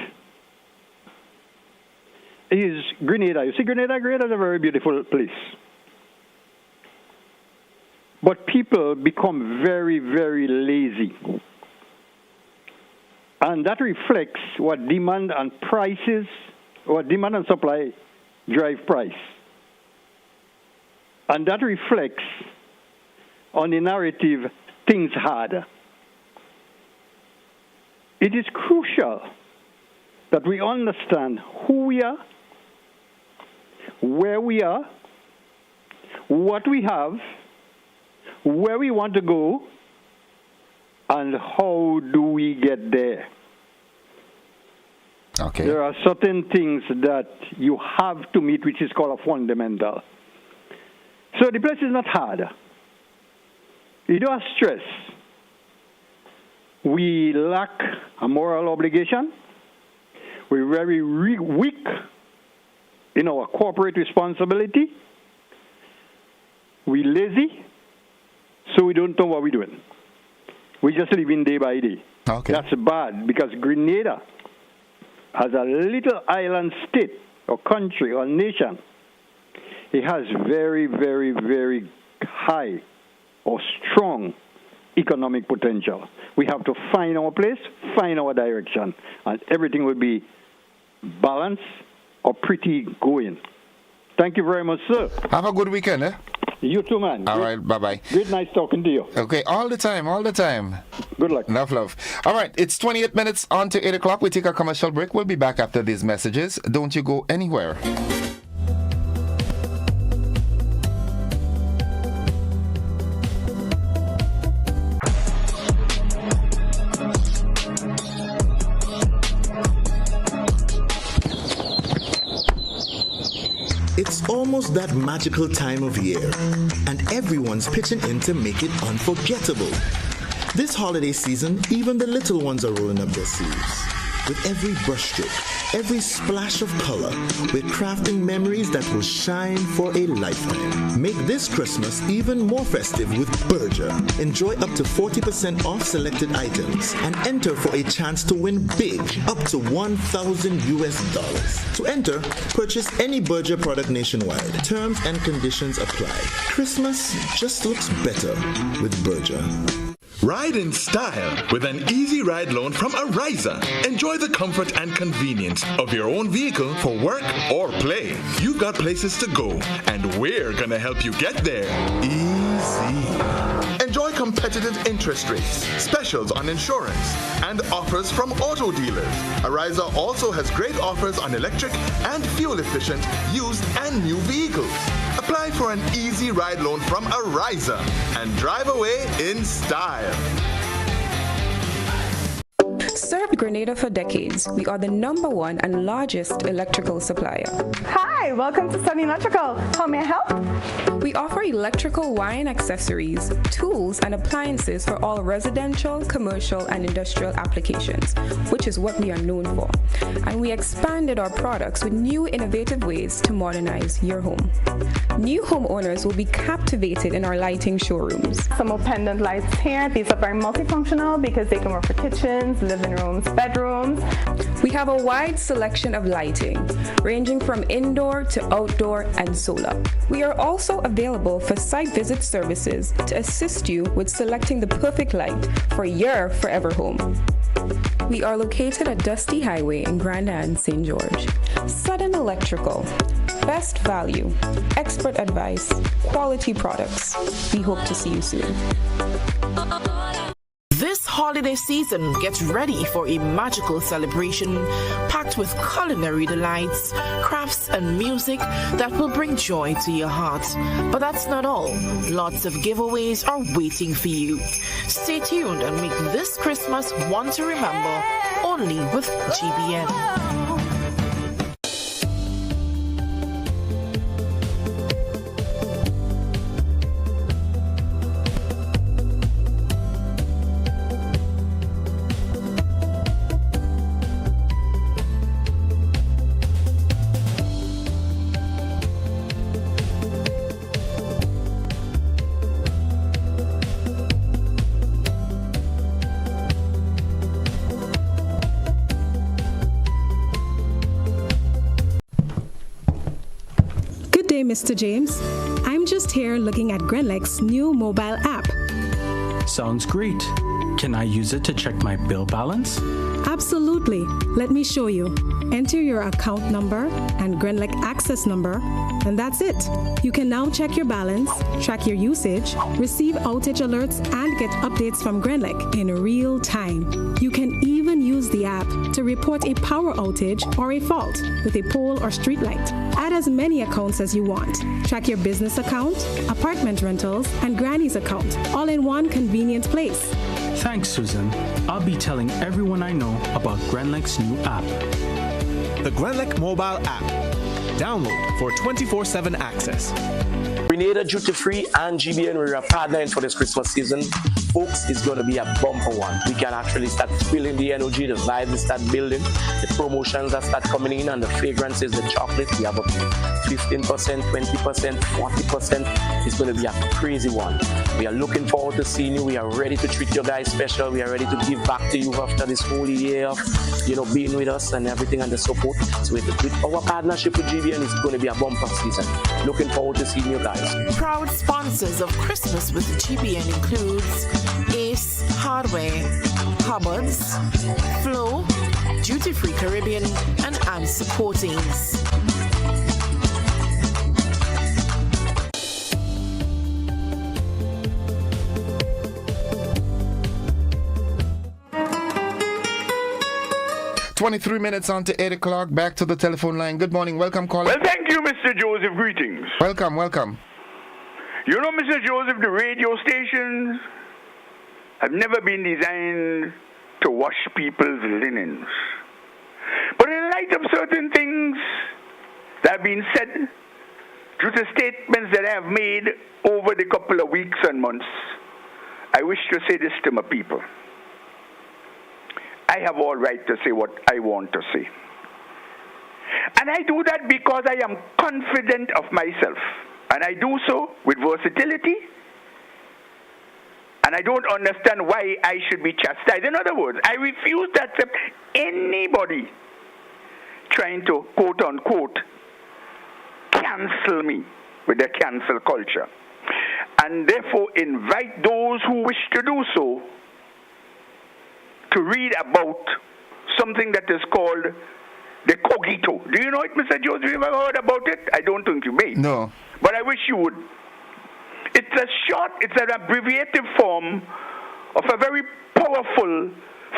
is Grenada. You see, Grenada is a very beautiful place. But people become very, very lazy. And that reflects what demand and prices, what demand and supply drive price. And that reflects on the narrative, things hard. It is crucial that we understand who we are, where we are, what we have, where we want to go, and how do we get there. Okay. There are certain things that you have to meet, which is called a fundamental. So the place is not hard. You don't have stress. We lack a moral obligation. We're very weak in our corporate responsibility. We're lazy, so we don't know what we're doing. We just live in day by day. Okay. That's bad because Grenada, as a little island state or country or nation, it has very, very, very high or strong economic potential. We have to find our place, find our direction, and everything will be balanced or pretty going. Thank you very much, sir. Have a good weekend, eh? You too, man. All right, bye-bye. Great nice talking to you. Okay, all the time. Good luck. Enough love. All right, it's 28 minutes on to 8 o'clock. We take a commercial break. We'll be back after these messages. Don't you go anywhere. It's almost that magical time of year, and everyone's pitching in to make it unforgettable. This holiday season, even the little ones are rolling up their sleeves. With every brushstroke, every splash of color, we're crafting memories that will shine for a lifetime. Make this Christmas even more festive with Berger. Enjoy up to 40% off selected items and enter for a chance to win big, up to $1,000. To enter, purchase any Berger product nationwide. Terms and conditions apply. Christmas just looks better with Berger. Ride in style with an easy ride loan from Ariza. Enjoy the comfort and convenience of your own vehicle for work or play. You've got places to go, and we're gonna help you get there easy. Enjoy competitive interest rates, specials on insurance, and offers from auto dealers. Ariza also has great offers on electric and fuel-efficient used and new vehicles. Apply for an easy ride loan from Ariza and drive away in style. Served Grenada for decades, we are the #1 and largest electrical supplier. Hi, welcome to Sunny Electrical. How may I help? We offer electrical wire and accessories, tools, and appliances for all residential, commercial, and industrial applications, which is what we are known for. And we expanded our products with new innovative ways to modernize your home. New homeowners will be captivated in our lighting showrooms. Some more pendant lights here. These are very multifunctional because they can work for kitchens, living rooms, bedrooms. We have a wide selection of lighting, ranging from indoor to outdoor and solar. We are also available for site visit services to assist you with selecting the perfect light for your forever home. We are located at Dusty Highway in Grenada and St. George. Sudden Electrical. Best value, expert advice, quality products. We hope to see you soon. This holiday season, get ready for a magical celebration packed with culinary delights, crafts, and music that will bring joy to your heart. But that's not all. Lots of giveaways are waiting for you. Stay tuned and make this Christmas one to remember only with GBN. Mr. James. I'm just here looking at Grenlec's new mobile app. Sounds great. Can I use it to check my bill balance? Absolutely. Let me show you. Enter your account number and Grenlec access number, and that's it. You can now check your balance, track your usage, receive outage alerts, and get updates from Grenlec in real time. You can even use the app to report a power outage or a fault with a pole or street light. Add as many accounts as you want. Track your business account, apartment rentals, and Granny's account, all in one convenient place. Thanks, Susan. I'll be telling everyone I know about Grenlec's new app. The Grenlec mobile app. Download for 24/7 access. Grenada Duty Free and GBN, we're partnering for this Christmas season. Folks, it's going to be a bumper one. We can actually start feeling the energy, the vibe will start building, the promotions that start coming in, and the fragrances, the chocolate. We have up to 15%, 20%, 40%. It's going to be a crazy one. We are looking forward to seeing you. We are ready to treat you guys special. We are ready to give back to you after this whole year of, being with us and everything and the support. So with our partnership with GBN, it's going to be a bumper season. Looking forward to seeing you guys. Proud sponsors of Christmas with GBN includes Ace Hardware, Hubbard's, Flow, Duty Free Caribbean, and AMS Supportings. "23 minutes on to 8 o'clock. Back to the telephone line. Good morning. Welcome, caller. Well, thank you, Mr. Joseph. Greetings. Welcome, welcome. You know, Mr. Joseph, the radio stations have never been designed to wash people's linens. But in light of certain things that have been said, due to statements that I have made over the couple of weeks and months, I wish to say this to my people. I have all right to say what I want to say. And I do that because I am confident of myself. And I do so with versatility. And I don't understand why I should be chastised. In other words, I refuse to accept anybody trying to, quote unquote, cancel me with their cancel culture. And therefore invite those who wish to do so to read about something that is called the cogito. Do you know it, Mr. Joseph? Have you ever heard about it? I don't think you may. No. But I wish you would. It's an abbreviated form of a very powerful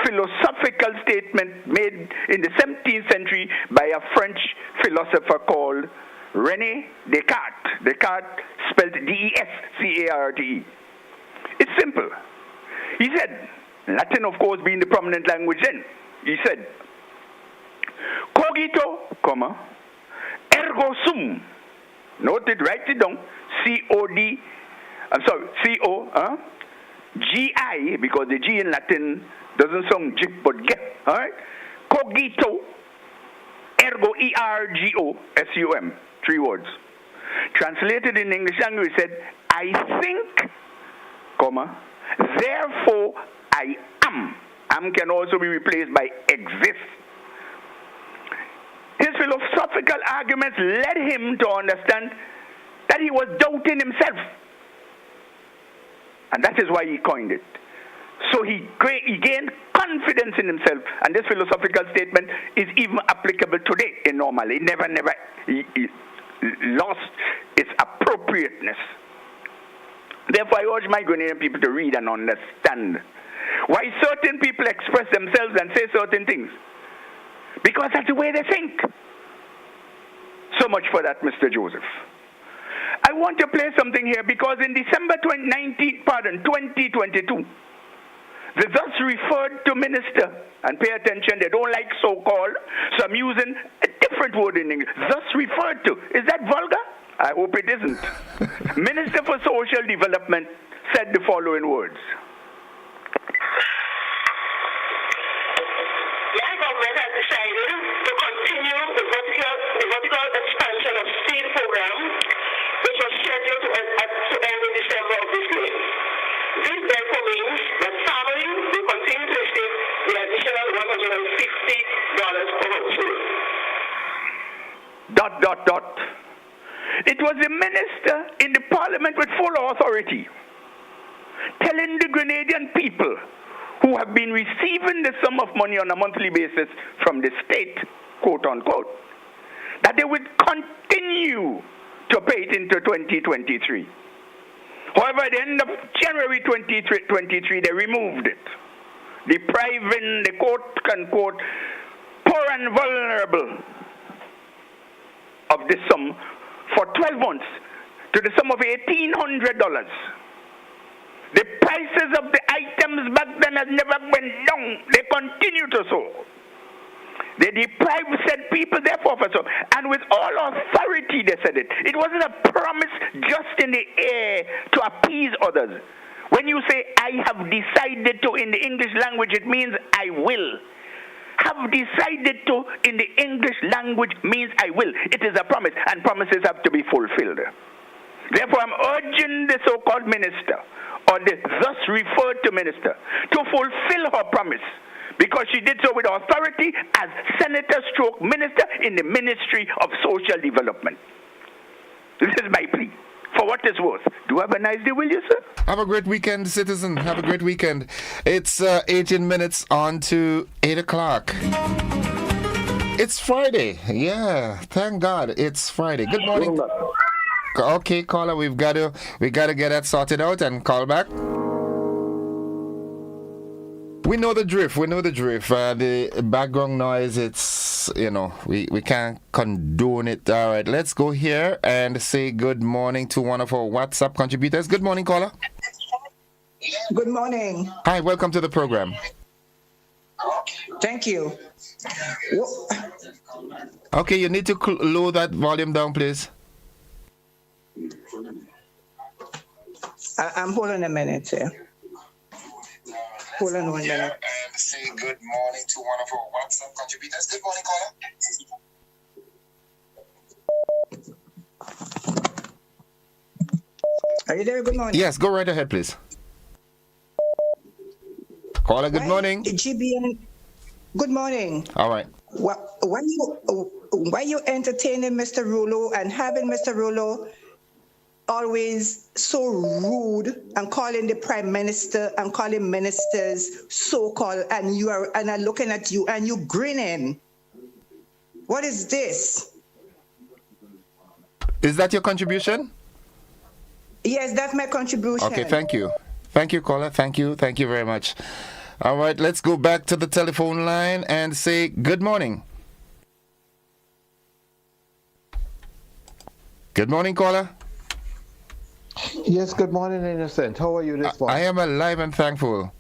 philosophical statement made in the 17th century by a French philosopher called René Descartes. Descartes spelled D-E-S-C-A-R-T-E. It's simple. He said, Latin, of course, being the prominent language then, he said, cogito, ergo sum. Note it, write it down. G-I, because the G in Latin doesn't sound jip but get. All right? Cogito, ergo E-R-G-O-S-U-M. 3 words. Translated in English language, said, I think, therefore I am. Am can also be replaced by exist. His philosophical arguments led him to understand that he was doubting himself. And that is why he coined it. So he gained confidence in himself. And this philosophical statement is even applicable today in normal. It never lost its appropriateness. Therefore, I urge my Grenadian people to read and understand why certain people express themselves and say certain things. Because that's the way they think. So much for that, Mr. Joseph. I want to play something here because in December 2022, the thus referred to minister, and pay attention, they don't like so-called, so I'm using a different word in English. Thus referred to. Is that vulgar? I hope it isn't. Minister for Social Development said the following words. My government has decided to continue the vertical expansion of seed program, which was scheduled to end in December of this year. This therefore means that families will continue to receive the additional $150 per household. ... It It was the minister in the parliament with full authority telling the Grenadian people who have been receiving the sum of money on a monthly basis from the state, quote unquote, that they would continue to pay it into 2023. However, at the end of January 2023, they removed it, depriving the quote unquote poor and vulnerable of the sum for 12 months to the sum of $1,800. The prices of the items back then has never went down. They continue to soar. They deprived said people therefore for so. And with all authority they said it. It wasn't a promise just in the air to appease others. When you say, I have decided to in the English language, it means I will. Have decided to in the English language means I will. It is a promise, and promises have to be fulfilled. Therefore, I'm urging the so-called minister, or the thus referred to minister, to fulfill her promise, because she did so with authority as senator stroke minister in the Ministry of Social Development. This is my plea. For what it's worth. Do have a nice day, will you, sir? Have a great weekend, citizen. Have a great weekend. It's 18 minutes on to 8 o'clock. It's Friday. Yeah, thank God it's Friday. Good morning. Okay, caller, we got to get that sorted out and call back. We know the drift. The background noise, it's, we can't condone it. All right, let's go here and say good morning to one of our WhatsApp contributors. Good morning, caller. Good morning. Hi, welcome to the program. Thank you. Okay, you need to lower that volume down, please. I'm holding a minute here. Hold on 1 minute. And say good morning to one of our WhatsApp contributors. Good morning, caller. Are you there? Good morning. Yes, go right ahead, please. Caller, good morning. GBN. Good morning. All right. Why you entertaining Mr. Rulo and having Mr. Rulo always so rude and calling the prime minister and calling ministers so-called, and I'm looking at you and you grinning. What is this? Is that your contribution? Yes, that's my contribution. Okay, thank you. Thank you, caller. Thank you very much. All right, let's go back to the telephone line and say good morning. Good morning, caller. Yes, good morning, Innocent. How are you this morning? I am alive and thankful.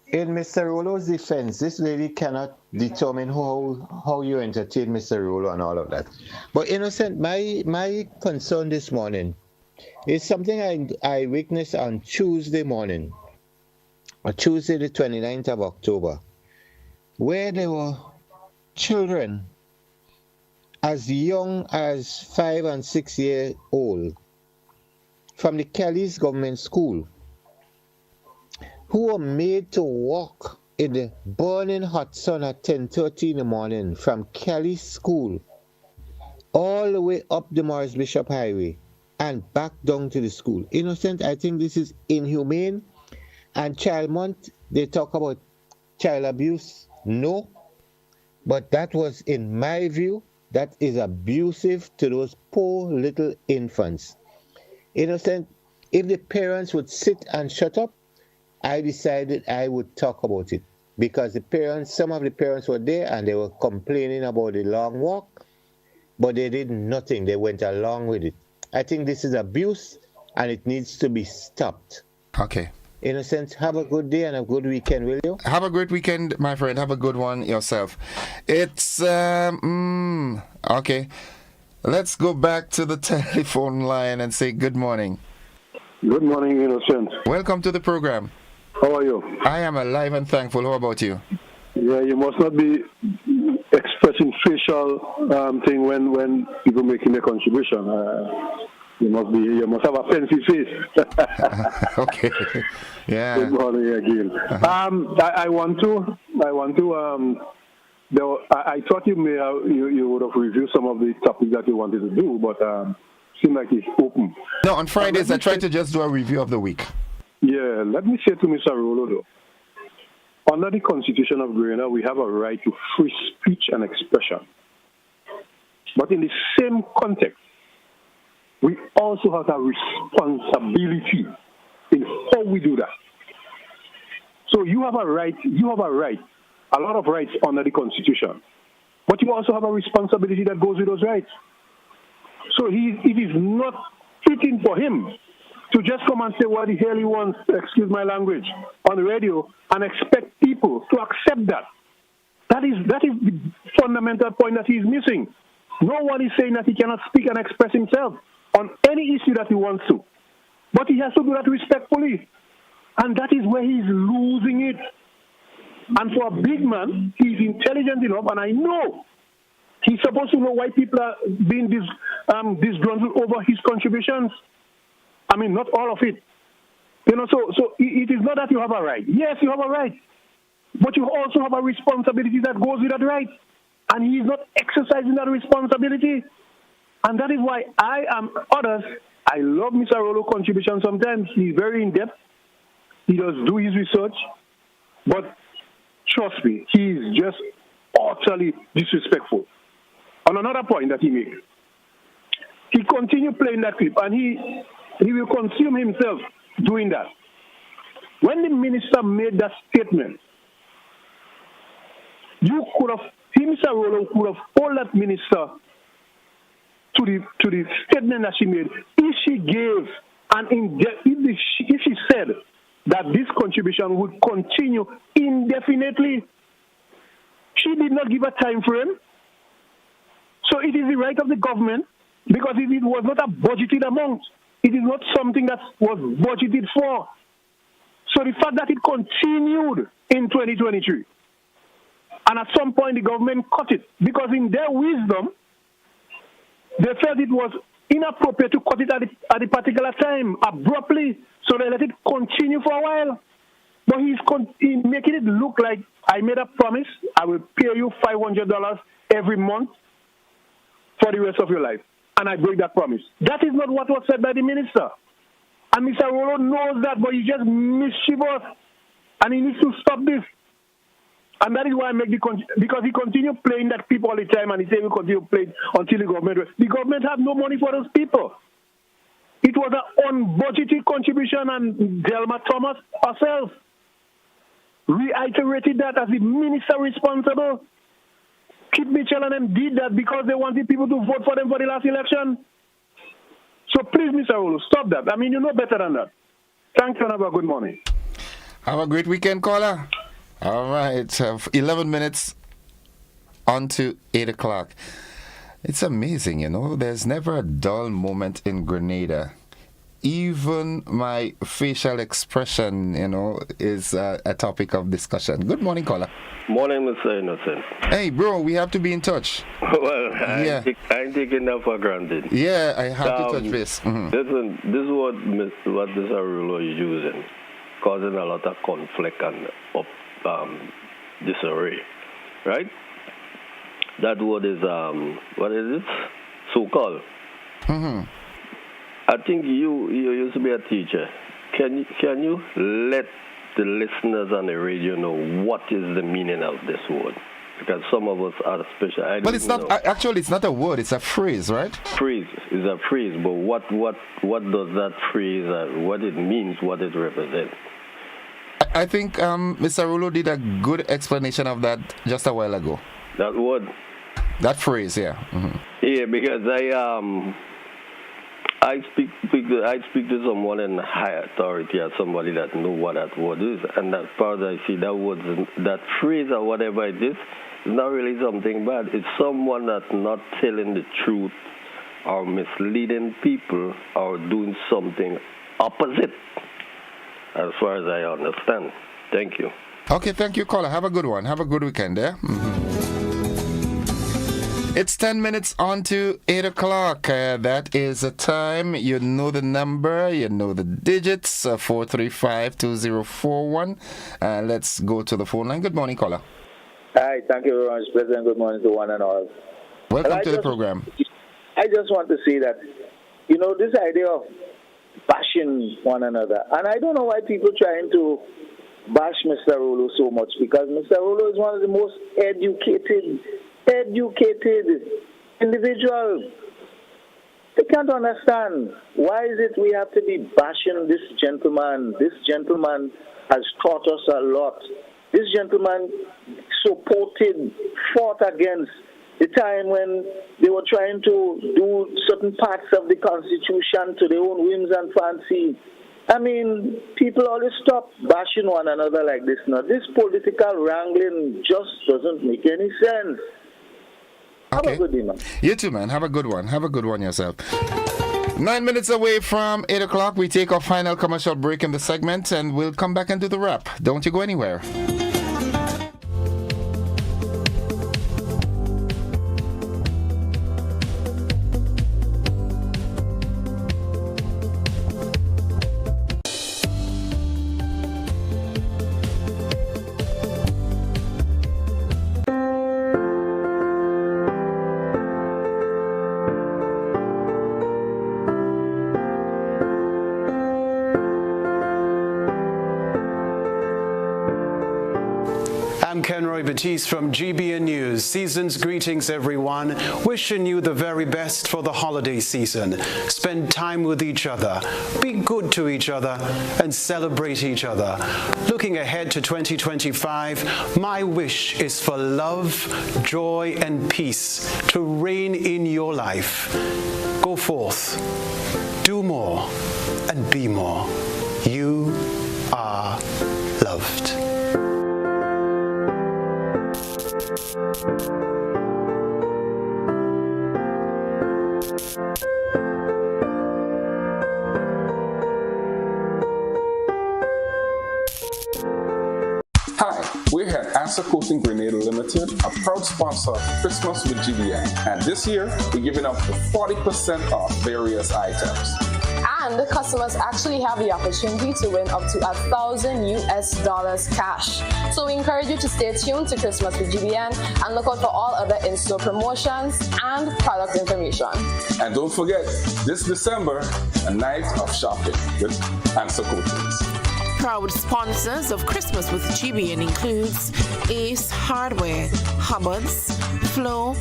In Mr. Rolo's defense, this lady cannot determine how you entertain Mr. Rolo and all of that. But Innocent, my concern this morning is something I witnessed on Tuesday morning, or Tuesday the 29th of October, where there were children as young as 5 and 6 years old from the Kelly's government school who were made to walk in the burning hot sun at 10:30 in the morning from Kelly's school all the way up the Morris Bishop Highway and back down to the school. Innocent, I think this is inhumane. And Child Month, they talk about child abuse. No. But that was, in my view, that is abusive to those poor little infants. Innocent, if the parents would sit and shut up, I decided I would talk about it. Because some of the parents were there and they were complaining about the long walk, but they did nothing. They went along with it. I think this is abuse and it needs to be stopped. Okay. Innocent, have a good day and a good weekend, will you? Have a great weekend, my friend. Have a good one yourself. It's, okay. Let's go back to the telephone line and say good morning. Good morning, Innocent. Welcome to the program. How are you? I am alive and thankful. How about you? Yeah, you must not be expressing facial thing when people making their contribution. You must have a fancy face. Okay. Yeah. Good morning again. I want to I thought you may have, you would have reviewed some of the topics that you wanted to do, but seemed like it's open. No, on Fridays I try to just do a review of the week. Yeah, let me say to Mr. Rolo, though, under the Constitution of Grenada, we have a right to free speech and expression. But in the same context, we also have a responsibility in how we do that. So you have a right, a lot of rights under the Constitution. But you also have a responsibility that goes with those rights. So it is not fitting for him to just come and say what the hell he wants, excuse my language, on the radio and expect people to accept that. That is the fundamental point that he's missing. No one is saying that he cannot speak and express himself on any issue that he wants to. But he has to do that respectfully. And that is where he's losing it. And for a big man, he's intelligent enough, and I know he's supposed to know why people are being disgruntled over his contributions. I mean, not all of it. So it is not that you have a right. Yes, you have a right. But you also have a responsibility that goes with that right. And he is not exercising that responsibility. And that is why I love Mr. Rolo's contribution sometimes. He's very in-depth. He does do his research. But trust me, he is just utterly disrespectful. On another point that he made, he continued playing that clip, and he will consume himself doing that. When the minister made that statement, Mr. Rolo could have told that minister to the statement that she made. If she gave if she said that this contribution would continue indefinitely, she did not give a time frame. So it is the right of the government, because it was not a budgeted amount. It is not something that was budgeted for. So the fact that it continued in 2023, and at some point the government cut it, because in their wisdom, they felt it was inappropriate to cut it at a particular time, abruptly, so they let it continue for a while. But he's making it look like, I made a promise, I will pay you $500 every month for the rest of your life. And I break that promise. That is not what was said by the minister. And Mr. Rolo knows that, but he's just mischievous. And he needs to stop this. And that is why I make because he continues playing that people all the time, and he says he will continue playing until the government have no money for those people. It was an unbudgeted contribution, and Delma Thomas herself reiterated that as the minister responsible. Kit Mitchell and them did that because they wanted people to vote for them for the last election. So please, Mr. Rolo, stop that. I mean, you know better than that. Thank you and have a good morning. Have a great weekend, caller. All right, 11 minutes on to 8 o'clock. It's amazing, there's never a dull moment in Grenada. Even my facial expression, is a topic of discussion. Good morning, caller. Morning, Mr. Innocent. Hey, bro, we have to be in touch. Well, I'm taking that for granted. Yeah, I have to touch base. Mm-hmm. Listen, this is what Mr. Rolo is using, causing a lot of conflict and disarray, right? That word is, what is it? So-called. Mm-hmm. I think you used to be a teacher. Can you let the listeners on the radio know what is the meaning of this word? Because some of us are special. But it's not actually. It's not a word. It's a phrase, right? Phrase is a phrase, but what does that phrase? What it means? What it represents? I think Mr. Rolo did a good explanation of that just a while ago. That word. That phrase, yeah. Mm-hmm. Yeah, because I speak to someone in high authority, as somebody that know what that word is, and as far as I see that word, that phrase or whatever it is not really something bad. It's someone that's not telling the truth or misleading people or doing something opposite, as far as I understand. Thank you. Okay, thank you, caller. Have a good one. Have a good weekend, yeah? Mm-hmm. It's 10 minutes on to 8 o'clock. That is the time. You know the number. You know the digits. 435-2041. Let's go to the phone line. Good morning, caller. Hi, thank you very much, President. Good morning to one and all. Welcome to the program. I just want to say that, you know, this idea of bashing one another, and I don't know why people trying to bash Mr. Rolo so much, because Mr. Rolo is one of the most educated individuals. They can't understand why is it we have to be bashing this gentleman. This gentleman has taught us a lot. This gentleman fought against the time when they were trying to do certain parts of the Constitution to their own whims and fancy. I mean, people always stop bashing one another like this now. This political wrangling just doesn't make any sense. Okay. Have a good day, man. You too, man. Have a good one. Have a good one yourself. 9 minutes away from 8 o'clock, we take our final commercial break in the segment, and we'll come back and do the wrap. Don't you go anywhere. Batiste from GBN News. Season's greetings, everyone. Wishing you the very best for the holiday season. Spend time with each other, be good to each other, and celebrate each other. Looking ahead to 2025, my wish is for love, joy, and peace to reign in your life. Go forth, do more, and be more. You are loved. Hi, we're here at Answer Coating Grenada Limited, a proud sponsor of Christmas with GBN. And this year, we're giving up to 40% off various items. And customers actually have the opportunity to win up to $1,000 cash. So we encourage you to stay tuned to Christmas with GBN and look out for all other in-store promotions and product information. And don't forget, this December, a night of shopping with Answer Coatings. Proud sponsors of Christmas with GBN includes Ace Hardware, Hubbard's, Flow,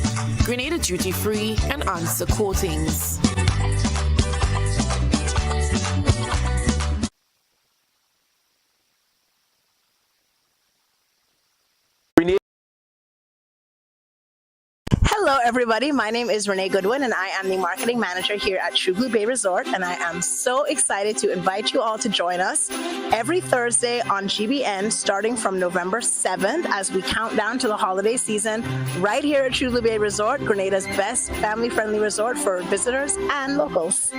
Grenada Duty Free, and Answer Coatings. Hello, everybody. My name is Renee Goodwin, and I am the marketing manager here at True Blue Bay Resort. And I am so excited to invite you all to join us every Thursday on GBN, starting from November 7th, as we count down to the holiday season, right here at True Blue Bay Resort, Grenada's best family-friendly resort for visitors and locals.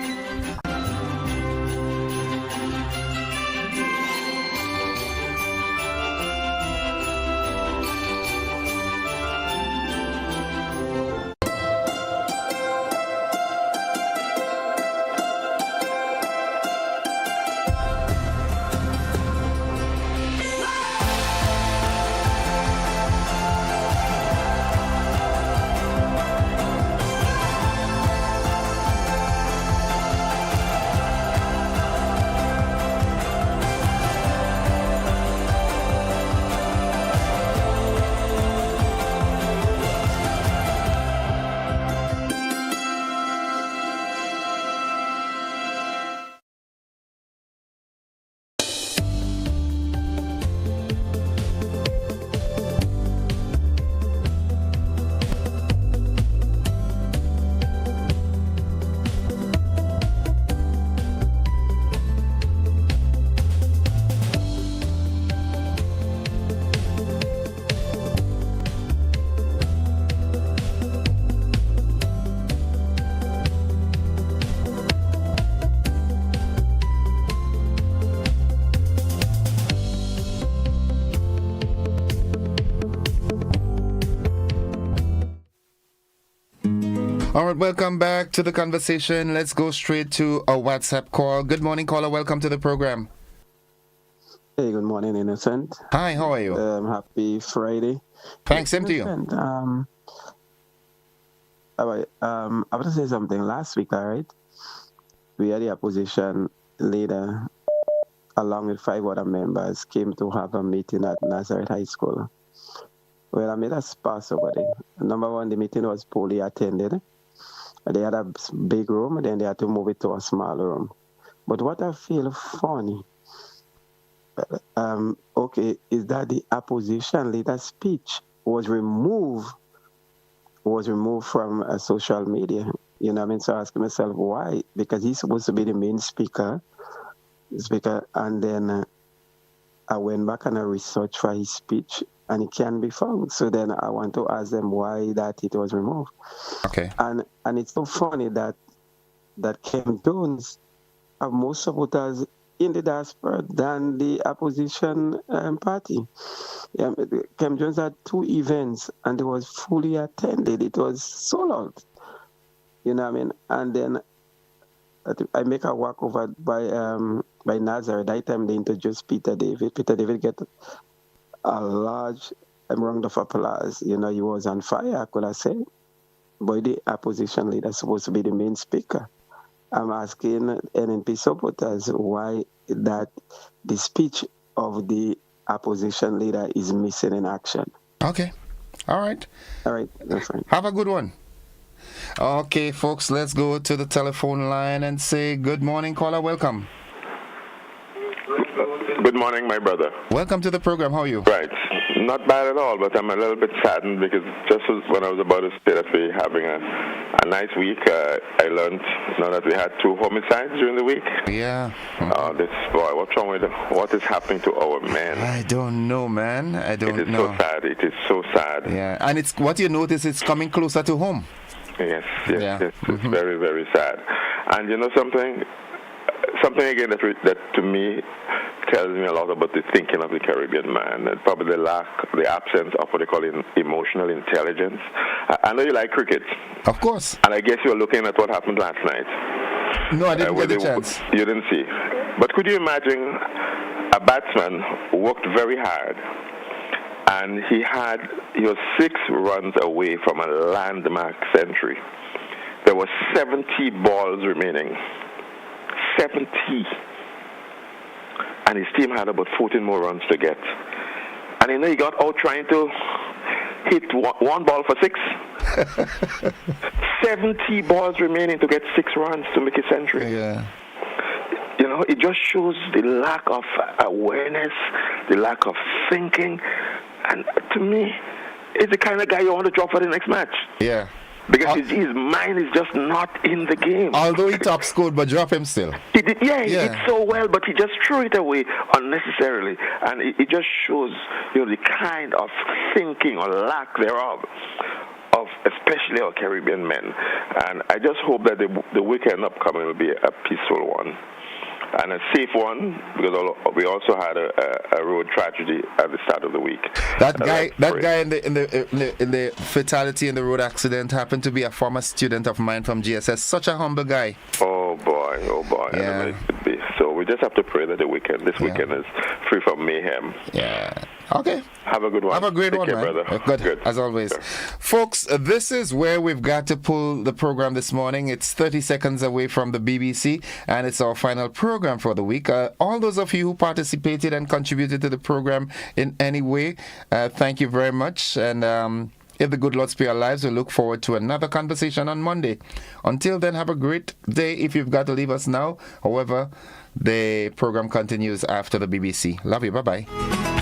All right, welcome back to the conversation. Let's go straight to a WhatsApp call. Good morning, caller. Welcome to the program. Hey, good morning, Innocent. Hi, how are you? Happy Friday. Thanks, same to you. All right, I want to say something. Last week, all right, we had the opposition leader, along with 5 other members, came to have a meeting at Nazareth High School. Well, I made a sparse over there. Number one, the meeting was poorly attended. They had a big room, then they had to move it to a small room. But what I feel funny, is that the opposition leader's speech was removed from social media. You know what I mean? So I asked myself why, because he's supposed to be the main speaker, and then I went back and I researched for his speech, and it can't be found. So then I want to ask them why that it was removed. Okay. And it's so funny that Kem Jones have more supporters in the diaspora than the opposition party. Kem Jones had 2 events and it was fully attended. It was sold out. You know what I mean? And then I make a walk over by Nazareth. That time they introduced Peter David. Peter David get a large round of applause. You know, he was on fire, could I say? But the opposition leader is supposed to be the main speaker. I'm asking NNP supporters why that the speech of the opposition leader is missing in action. Okay. All right. That's fine. Have a good one. Okay, folks, let's go to the telephone line and say good morning, caller. Welcome. Good morning, my brother. Welcome to the program. How are you? Right. Not bad at all, but I'm a little bit saddened because just when I was about to say that we're having a nice week, I learned that we had 2 homicides during the week. Yeah. What's wrong with them? What is happening to our men? I don't know, man. I don't know. It is so sad. It is so sad. Yeah, and it's what you notice, it's coming closer to home. Yes. It's very, very sad. And you know something again that to me tells me a lot about the thinking of the Caribbean man, and probably the absence of what they call emotional intelligence. I know you like cricket. Of course. And I guess you were looking at what happened last night. No, I didn't get the chance. You didn't see. But could you imagine a batsman who worked very hard, and he was 6 runs away from a landmark century. There were 70 balls remaining. 70. And his team had about 14 more runs to get. And he got out trying to hit one ball for 6. 70 balls remaining to get 6 runs to make a century. Yeah. It just shows the lack of awareness, the lack of thinking. And to me, it's the kind of guy you want to drop for the next match. Yeah. Because his mind is just not in the game. Although he top scored, but drop him still. He did so well, but he just threw it away unnecessarily. And it just shows the kind of thinking or lack thereof of especially our Caribbean men. And I just hope that the weekend upcoming will be a peaceful one and a safe one, because we also had a road tragedy at the start of the week. That guy in the fatality in the road accident happened to be a former student of mine from GSS. Such a humble guy. Oh boy. Yeah. So we just have to pray that this weekend is free from mayhem. Yeah. Okay. Have a good one. Have a great one, care, man. brother. Good, as always. Sure. Folks, this is where we've got to pull the program this morning. It's 30 seconds away from the BBC, and it's our final program for the week. All those of you who participated and contributed to the program in any way, thank you very much. And if the good Lord spare our lives, we look forward to another conversation on Monday. Until then, have a great day if you've got to leave us now. However, the program continues after the BBC. Love you. Bye-bye.